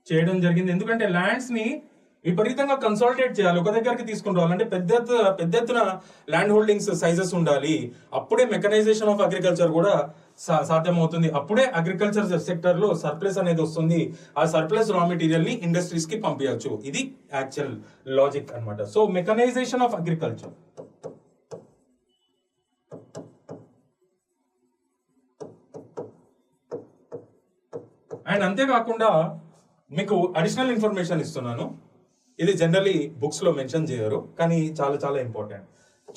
చేయడం జరిగింది. ఎందుకంటే ల్యాండ్స్ ని విపరీతంగా కన్సాలిడేట్ చేయాలి, ఒక దగ్గరికి తీసుకుని రావాలంటే పెద్ద ఎత్తున ల్యాండ్ హోల్డింగ్స్ సైజెస్ ఉండాలి. అప్పుడే మెకనైజేషన్ ఆఫ్ అగ్రికల్చర్ కూడా సాధ్యమవుతుంది. అప్పుడే అగ్రికల్చర్ సెక్టర్ లో సర్ప్లస్ అనేది వస్తుంది. ఆ సర్ప్లస్ రా మెటీరియల్ ని ఇండస్ట్రీస్ కి పంపించవచ్చు. ఇది యాక్చువల్ లాజిక్ అన్నమాట. So mechanisation of agriculture. And అంతేకాకుండా మీకు అడిషనల్ ఇన్ఫర్మేషన్ ఇస్తున్నాను. ఇది జనరలీ బుక్స్ లో మెన్షన్ చేయరు, కానీ చాలా చాలా ఇంపార్టెంట్.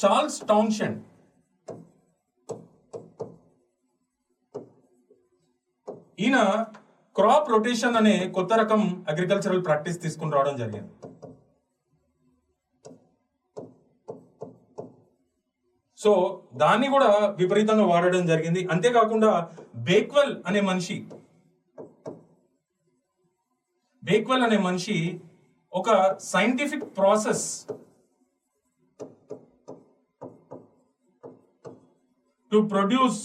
చార్ల్స్ టౌన్షెండ్ ఈయన క్రాప్ రొటేషన్ అనే కొత్త రకం అగ్రికల్చరల్ ప్రాక్టీస్ తీసుకుని రావడం జరిగింది. సో దాన్ని కూడా విపరీతంగా వాడడం జరిగింది. అంతేకాకుండా బేక్వెల్ అనే మనిషి ఒక scientific process to produce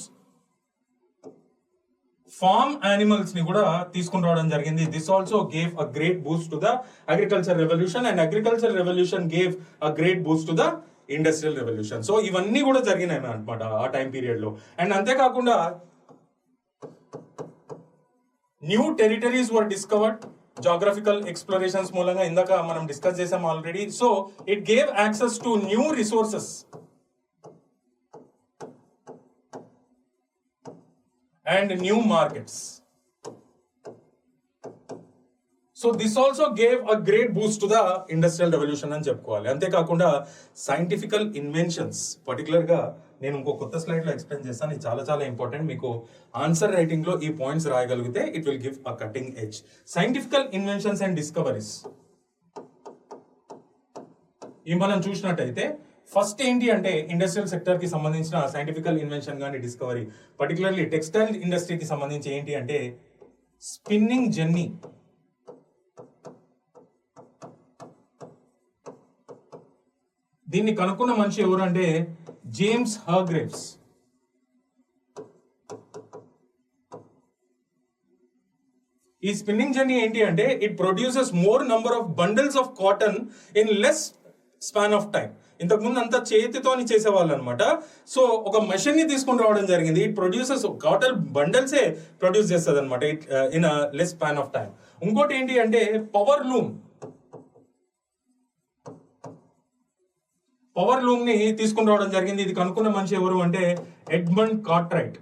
farm animals ని కూడా తీసుకుని రావడం జరిగింది. This also gave a great boost to the agriculture revolution and agriculture revolution gave a great boost to the industrial revolution. So ఇవన్నీ కూడా జరిగినాయి అనమాట ఆ టైం పీరియడ్ లో. అండ్ అంతేకాకుండా new territories were discovered geographical explorations మూలంగా, ఇందాక మనం డిస్కస్ చేసాం already. So it gave access to new resources and new markets. So this also gave a great boost to the industrial revolution అని చెప్పుకోవాలి. అంతేకాకుండా సైంటిఫికల్ inventions, particular గా నేను ఇంకో కొత్త స్లైడ్ లో ఎక్స్ప్లెయిన్ చేస్తాను. ఇది చాలా చాలా ఇంపార్టెంట్. మీకు ఆన్సర్ రైటింగ్ లో ఈ పాయింట్స్ రాయగలిగితే it will give a cutting edge. Scientifical inventions and discoveries ఇవి మనం చూసినట్టయితే ఫస్ట్ ఏంటి అంటే ఇండస్ట్రియల్ సెక్టర్ కి సంబంధించిన సైంటిఫికల్ ఇన్వెన్షన్ కానీ డిస్కవరీ, పర్టికులర్లీ టెక్స్టైల్ ఇండస్ట్రీకి సంబంధించి ఏంటి అంటే స్పిన్నింగ్ జెన్నీ. దీన్ని కనుక్కున్న మనిషి ఎవరు అంటే జేమ్స్ హర్గ్రేవ్స్. ఈ స్పిన్నింగ్ జెన్నీ ఏంటి అంటే it produces more number of bundles of cotton in less span of time. ఇంతకు ముందు అంతా చేతితోని చేసేవాళ్ళు అనమాట. సో ఒక మెషిన్ ని తీసుకుని రావడం జరిగింది. ఇట్ ప్రొడ్యూసెస్ కాటన్ బండల్సే ప్రొడ్యూస్ చేస్తుంది అనమాట in less span of time. ఇంకోటి ఏంటి అంటే పవర్ లూమ్ ని తీసుకుని రావడం జరిగింది. ఇది కనుక్కున్న మనిషి ఎవరు అంటే ఎడ్మండ్ కార్ట్రైట్.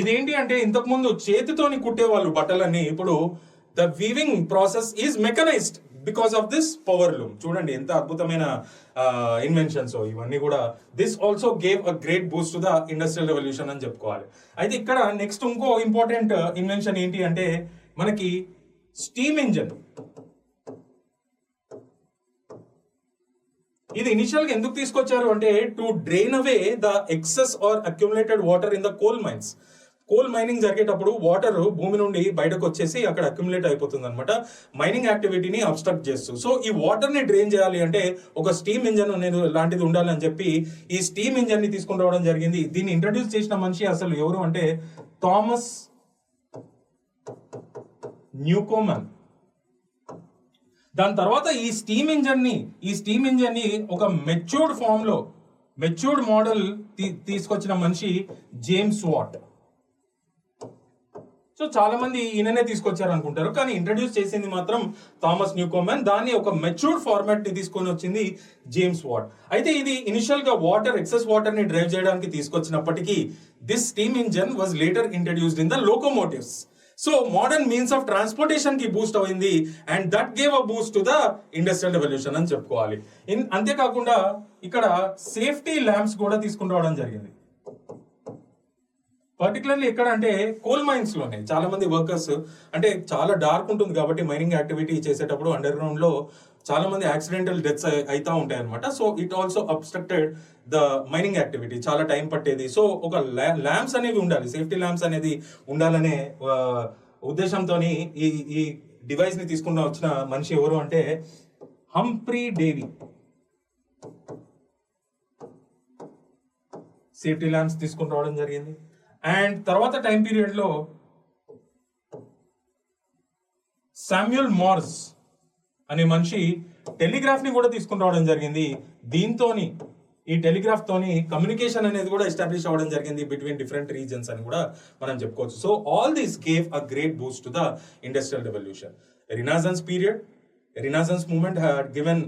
ఇదేంటి అంటే ఇంతకు ముందు చేతితోని కుట్టేవాళ్ళు బట్టలన్నీ, ఇప్పుడు the weaving process is mechanised because of this power loom. చూడండి ఎంత అద్భుతమైన ఇన్వెన్షన్స్ ఇవన్నీ కూడా. This also gave a great boost to the industrial revolution అని చెప్పుకోవాలి. అయితే ఇక్కడ నెక్స్ట్ ఇంకో ఇంపార్టెంట్ ఇన్వెన్షన్ ఏంటి అంటే మనకి స్టీమ్ ఇంజన్. ఇది ఇనిషియల్ గా ఎందుకు తీసుకొచ్చారు అంటే to drain away the excess or accumulated water in the coal mines. Coal mining జరిగేటప్పుడు వాటర్ భూమి నుండి బయటకు వచ్చేసి అక్కడ అక్యుములేట్ అయిపోతుంది అనమాట, మైనింగ్ యాక్టివిటీని అబ్స్ట్రక్ట్ చేస్తూ. సో ఈ వాటర్ ని డ్రైన్ చేయాలి అంటే ఒక స్టీమ్ ఇంజన్ అనేది లాంటిది ఉండాలి అని చెప్పి ఈ స్టీమ్ ఇంజన్ ని తీసుకుని రావడం జరిగింది. దీన్ని ఇంట్రడ్యూస్ చేసిన మనిషి అసలు ఎవరు అంటే థామస్ న్యూకోమన్. దాని తర్వాత ఈ స్టీమ్ ఇంజన్ ని ఒక మెచ్యూర్డ్ మోడల్ తీసుకొచ్చిన మనిషి జేమ్స్ వాట్. సో చాలా మంది ఈయననే తీసుకొచ్చారు అనుకుంటారు, కానీ ఇంట్రడ్యూస్ చేసింది మాత్రం థామస్ న్యూకోమన్. దాన్ని ఒక మెచ్యూర్డ్ ఫార్మాట్ ని తీసుకొని వచ్చింది జేమ్స్ వాట్. అయితే ఇది ఇనిషియల్ గా ఎక్సెస్ వాటర్ ని డ్రైవ్ చేయడానికి తీసుకొచ్చినప్పటికీ this steam engine was later introduced in the locomotives. So modern means of transportation కి బూస్ట్ అయింది, and that gave a boost to the industrial revolution అని చెప్పుకోవాలి. అంతేకాకుండా ఇక్కడ సేఫ్టీ ల్యాంప్స్ కూడా తీసుకుని రావడం జరిగింది. పర్టికులర్లీ ఎక్కడ అంటే కోల్ మైన్స్ లోనే చాలా మంది వర్కర్స్, అంటే చాలా డార్క్ ఉంటుంది కాబట్టి మైనింగ్ యాక్టివిటీ చేసేటప్పుడు అండర్ గ్రౌండ్ లో చాలా మంది యాక్సిడెంటల్ డెత్స్ అవుతా ఉంటాయి అనమాట. So it also obstructed the mining activity, చాలా టైం పట్టేది. సో ఒక ల్యాంప్స్ అనేవి ఉండాలి, సేఫ్టీ ల్యాంప్స్ అనేది ఉండాలనే ఉద్దేశంతో ఈ డివైస్ ని తీసుకున్న వచ్చిన మనిషి ఎవరు అంటే హంఫ్రీ డేవి. సేఫ్టీ ల్యాంప్స్ తీసుకుని రావడం జరిగింది. అండ్ తర్వాత టైం పీరియడ్ లో శామ్యూల్ మార్స్ అనే మనిషి టెలిగ్రాఫ్ ని కూడా తీసుకుని రావడం జరిగింది. దీంతోని ఈ టెలిగ్రాఫ్ తోని కమ్యూనికేషన్ అనేది కూడా ఎస్టాబ్లిష్ అవ్వడం జరిగింది బిట్వీన్ డిఫరెంట్ రీజన్స్ అని కూడా మనం చెప్పుకోవచ్చు. So all this gave a great boost to the industrial revolution. Renaissance period, Renaissance movement had given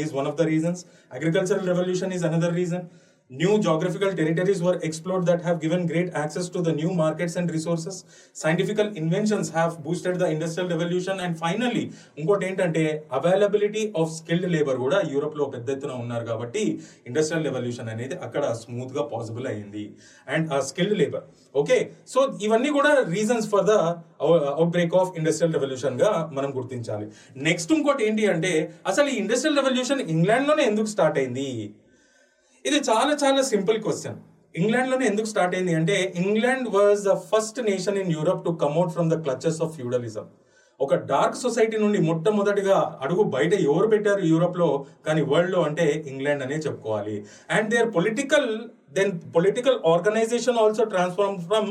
is one of the reasons. Agricultural revolution is another reason. New geographical territories were explored that have given great access to the new markets and resources. Scientific inventions have boosted the industrial revolution. And finally, ఇంకోటి ఏంటంటే availability of skilled labour కూడా Europe లో పెద్ద ఎత్తున ఉన్నారు కాబట్టి industrial revolution అనేది అక్కడ స్మూత్ గా పాసిబుల్ అయ్యింది. And skilled labour, okay. So ఇవన్నీ కూడా reasons for the out break of industrial revolution గా మనం గుర్తించాలి. నెక్స్ట్ ఇంకోటి ఏంటి అంటే అసలు ఈ ఇండస్ట్రియల్ రెవల్యూషన్ ఇంగ్లాండ్ లోనే ఎందుకు స్టార్ట్ అయింది? ఇది చాలా చాలా సింపుల్ క్వశ్చన్. ఇంగ్లాండ్ లోనే ఎందుకు స్టార్ట్ అయింది అంటే England was the first nation in Europe to కమ్అట్ from the clutches of feudalism. ఒక డార్క్ సొసైటీ నుండి మొట్టమొదటిగా అడుగు బయట ఎవరు పెట్టారు యూరోప్ లో కానీ వరల్డ్ లో అంటే ఇంగ్లాండ్ అనే చెప్పుకోవాలి. And there political organization also transform from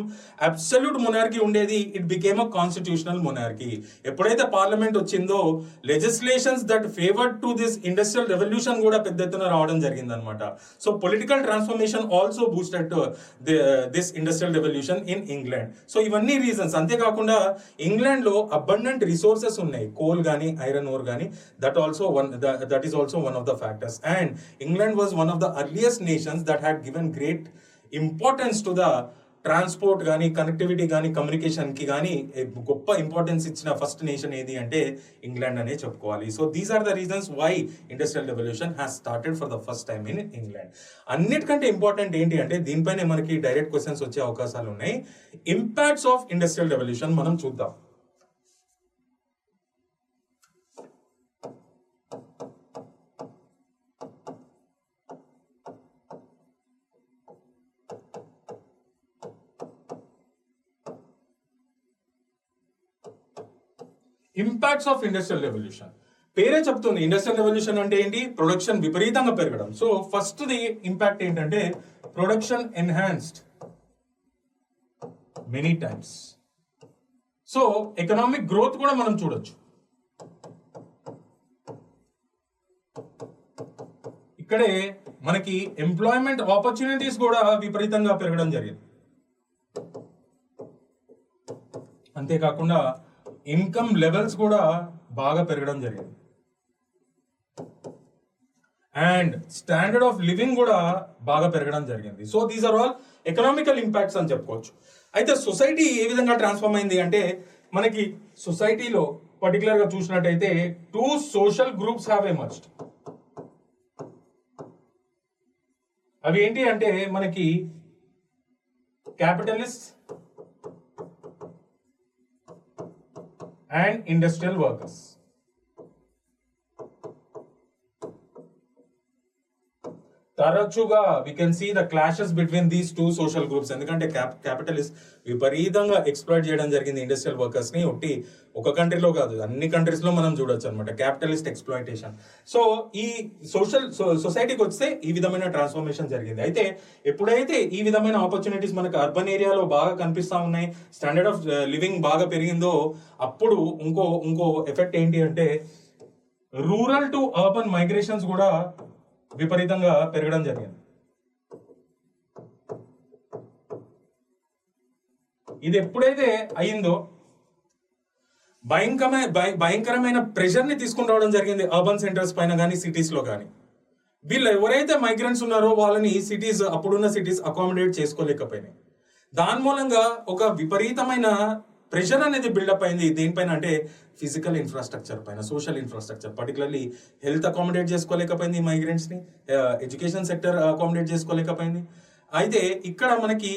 absolute monarchy ఉండేది, it became a constitutional monarchy. ఎప్పుడైతే పార్లమెంట్ వచ్చిందో legislations that favoured to this industrial revolution కూడా పెద్ద ఎత్తున రావడం జరిగింది అనమాట. So political transformation also boosted this industrial revolution in England. So ఇవన్నీ రీజన్స్. అంతేకాకుండా ఇంగ్లాండ్ లో అబండెంట్ రిసోర్సెస్ ఉన్నాయి, కోల్ గానీ ఐరన్ ఓర్ గానీ, that is also one of the factors. And England was one of the earliest nations that had given great importance to the transport కానీ connectivity కానీ communication కి కానీ గొప్ప importance ఇచ్చిన first nation ఏది అంటే ఇంగ్లాండ్ అనే చెప్పుకోవాలి. So these are the reasons why industrial revolution has started for the first time in England. అన్నిటికంటే ఇంపార్టెంట్ ఏంటి అంటే దీనిపైనే మనకి డైరెక్ట్ క్వశ్చన్స్ వచ్చే అవకాశాలు ఉన్నాయి. ఇంపాక్ట్స్ ఆఫ్ ఇండస్ట్రియల్ రెవల్యూషన్ మనం చూద్దాం. ఇంపాక్ట్స్ ఆఫ్ ఇండస్ట్రియల్ రెవల్యూషన్ పేరే చెప్తుంది. ఇండస్ట్రియల్ రెవల్యూషన్ అంటే ఏంటి? ప్రొడక్షన్ విపరీతంగా పెరగడం. సో ఫస్ట్ ది ఇంపాక్ట్ ఏంటంటే production enhanced many times. So economic growth కూడా మనం చూడొచ్చు. ఇక్కడే మనకి ఎంప్లాయ్మెంట్ ఆపర్చునిటీస్ కూడా విపరీతంగా పెరగడం జరిగింది. అంతేకాకుండా ఇన్కమ్ లెవెల్స్ కూడా బాగా పెరగడం జరిగింది. అండ్ స్టాండర్డ్ ఆఫ్ లివింగ్ కూడా బాగా పెరగడం జరిగింది. So these are all economical impacts అని చెప్పుకోవచ్చు. అయితే సొసైటీ ఏ విధంగా ట్రాన్స్ఫార్మ్ అయింది అంటే మనకి సొసైటీలో పర్టికులర్ గా చూసినట్టయితే 2 సోషల్ గ్రూప్స్ హ్యావ్ ఎమర్జ్డ్. అవి ఏంటి అంటే మనకి క్యాపిటలిస్ట్ and industrial workers. తరచుగా we can see the clashes between these two social groups. ఎందుకంటే క్యాపిటలిస్ట్ విపరీతంగా ఎక్స్ప్లాయిట్ చేయడం జరిగింది ఇండస్ట్రియల్ వర్కర్స్ ని. ఒక కంట్రీలో కాదు అన్ని కంట్రీస్ లో మనం చూడొచ్చు అనమాట క్యాపిటలిస్ట్ ఎక్స్ప్లాయిటేషన్. సో ఈ సొసైటీకి వస్తే ఈ విధమైన ట్రాన్స్ఫర్మేషన్ జరిగింది. అయితే ఎప్పుడైతే ఈ విధమైన ఆపర్చునిటీస్ మనకు అర్బన్ ఏరియాలో బాగా కనిపిస్తా ఉన్నాయి, స్టాండర్డ్ ఆఫ్ లివింగ్ బాగా పెరిగిందో అప్పుడు ఇంకో ఎఫెక్ట్ ఏంటి అంటే రూరల్ టు అర్బన్ మైగ్రేషన్స్ కూడా విపరీతంగా పెరగడం జరిగింది. ఇది ఎప్పుడైతే అయిందో భయంకరమైన ప్రెషర్ని తీసుకుని రావడం జరిగింది అర్బన్ సెంటర్స్ పైన కానీ సిటీస్లో కానీ. వీళ్ళు ఎవరైతే మైగ్రెంట్స్ ఉన్నారో వాళ్ళని సిటీస్, అప్పుడున్న సిటీస్ అకామిడేట్ చేసుకోలేకపోయినాయి. దాని మూలంగా ఒక విపరీతమైన ప్రెషర్ అనేది బిల్డప్ అయింది. దేనిపైన అంటే ఫిజికల్ ఇన్ఫ్రాస్ట్రక్చర్ పైన, social infrastructure, particularly health accommodate చేసుకోలేకపోయింది మైగ్రెంట్స్ని, ఎడ్యుకేషన్ సెక్టర్ అకామిడేట్ చేసుకోలేకపోయింది. అయితే ఇక్కడ మనకి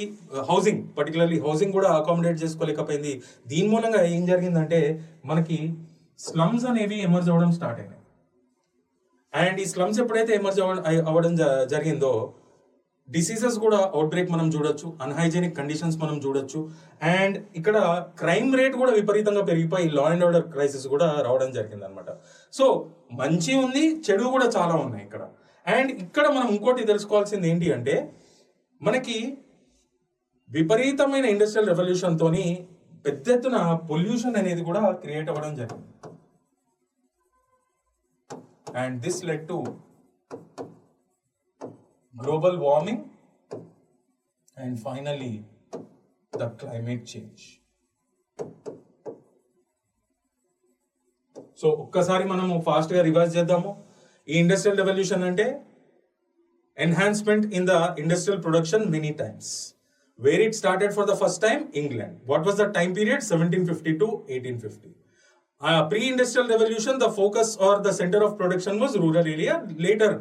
హౌసింగ్, పర్టికులర్లీ హౌసింగ్ కూడా అకామిడేట్ చేసుకోలేకపోయింది. దీని మూలంగా ఏం జరిగిందంటే మనకి స్లమ్స్ అనేవి ఎమర్జ్ అవ్వడం స్టార్ట్ అయినాయి. అండ్ ఈ స్లమ్స్ ఎప్పుడైతే ఎమర్జ్ అవ్వడం జరిగిందో డిసీజెస్ కూడా అవుట్ బ్రేక్ మనం చూడొచ్చు, అన్హైజీనిక్ కండిషన్స్ మనం చూడొచ్చు. అండ్ ఇక్కడ క్రైమ్ రేట్ కూడా విపరీతంగా పెరిగిపోయి లా అండ్ ఆర్డర్ క్రైసిస్ కూడా రావడం జరిగింది అనమాట. సో మంచి ఉంది, చెడు కూడా చాలా ఉన్నాయి ఇక్కడ. అండ్ ఇక్కడ మనం ఇంకోటి తెలుసుకోవాల్సింది ఏంటి అంటే మనకి విపరీతమైన ఇండస్ట్రియల్ రెవల్యూషన్ తోని పెద్ద ఎత్తున పొల్యూషన్ అనేది కూడా క్రియేట్ అవ్వడం జరిగింది. And this led to global warming and finally the climate change. So ఒక్కసారి మనము ఫాస్ట్ గా రివర్స్ చేద్దాము. ఈ ఇండస్ట్రియల్ రెవల్యూషన్ అంటే enhancement in the industrial production many times. Where it started for the first time England. What was the time period? 1750 to 1850. Pre-industrial revolution, the focus or the center of production was rural area. Later,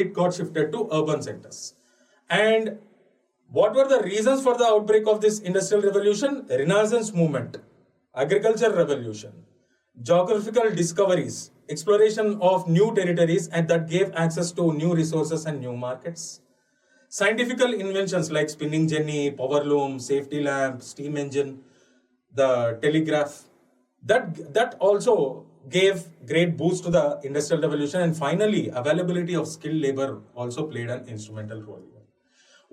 it got shifted to urban centers. And what were the reasons for the outbreak of this industrial revolution? Renaissance movement, agriculture revolution, geographical discoveries, exploration of new territories, and that gave access to new resources and new markets. Scientific inventions like spinning jenny, power loom, safety lamp, steam engine, the telegraph, that also gave great boost to the industrial revolution. And finally, availability of skilled labor also played an instrumental role.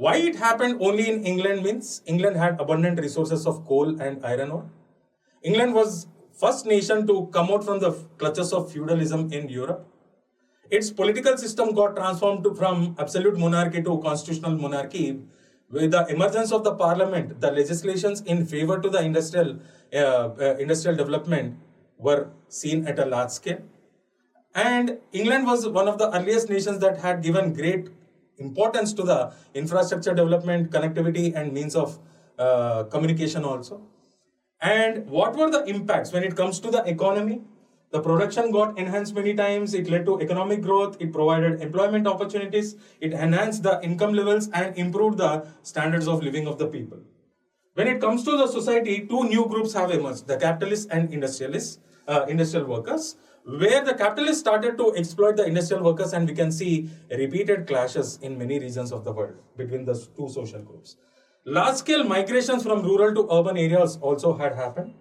Why it happened only in England means England had abundant resources of coal and iron ore. England was first nation to come out from the clutches of feudalism in Europe. Its political system got transformed from absolute monarchy to constitutional monarchy. With the emergence of the parliament, the legislations in favor to the industrial development were seen at a large scale. And England was one of the earliest nations that had given great importance to the infrastructure development, connectivity, and means of communication also. And what were the impacts when it comes to the economy? The production got enhanced many times. It led to economic growth. It provided employment opportunities. It enhanced the income levels and improved the standards of living of the people. When it comes to the society, two new groups have emerged: the capitalists and industrial workers, where the capitalists started to exploit the industrial workers, and we can see repeated clashes in many regions of the world between the two social groups. Large-scale migrations from rural to urban areas also had happened,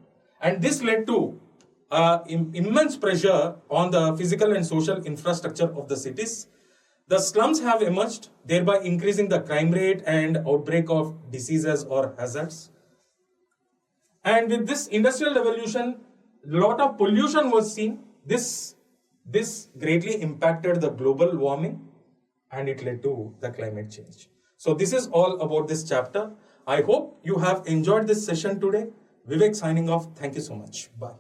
and this led to immense pressure on the physical and social infrastructure of the cities. The slums have emerged, thereby increasing the crime rate and outbreak of diseases or hazards. And with this industrial revolution, a lot of pollution was seen. This greatly impacted the global warming, and it led to the climate change. So this is all about this chapter. I hope you have enjoyed this session today. Vivek signing off. Thank you so much. Bye.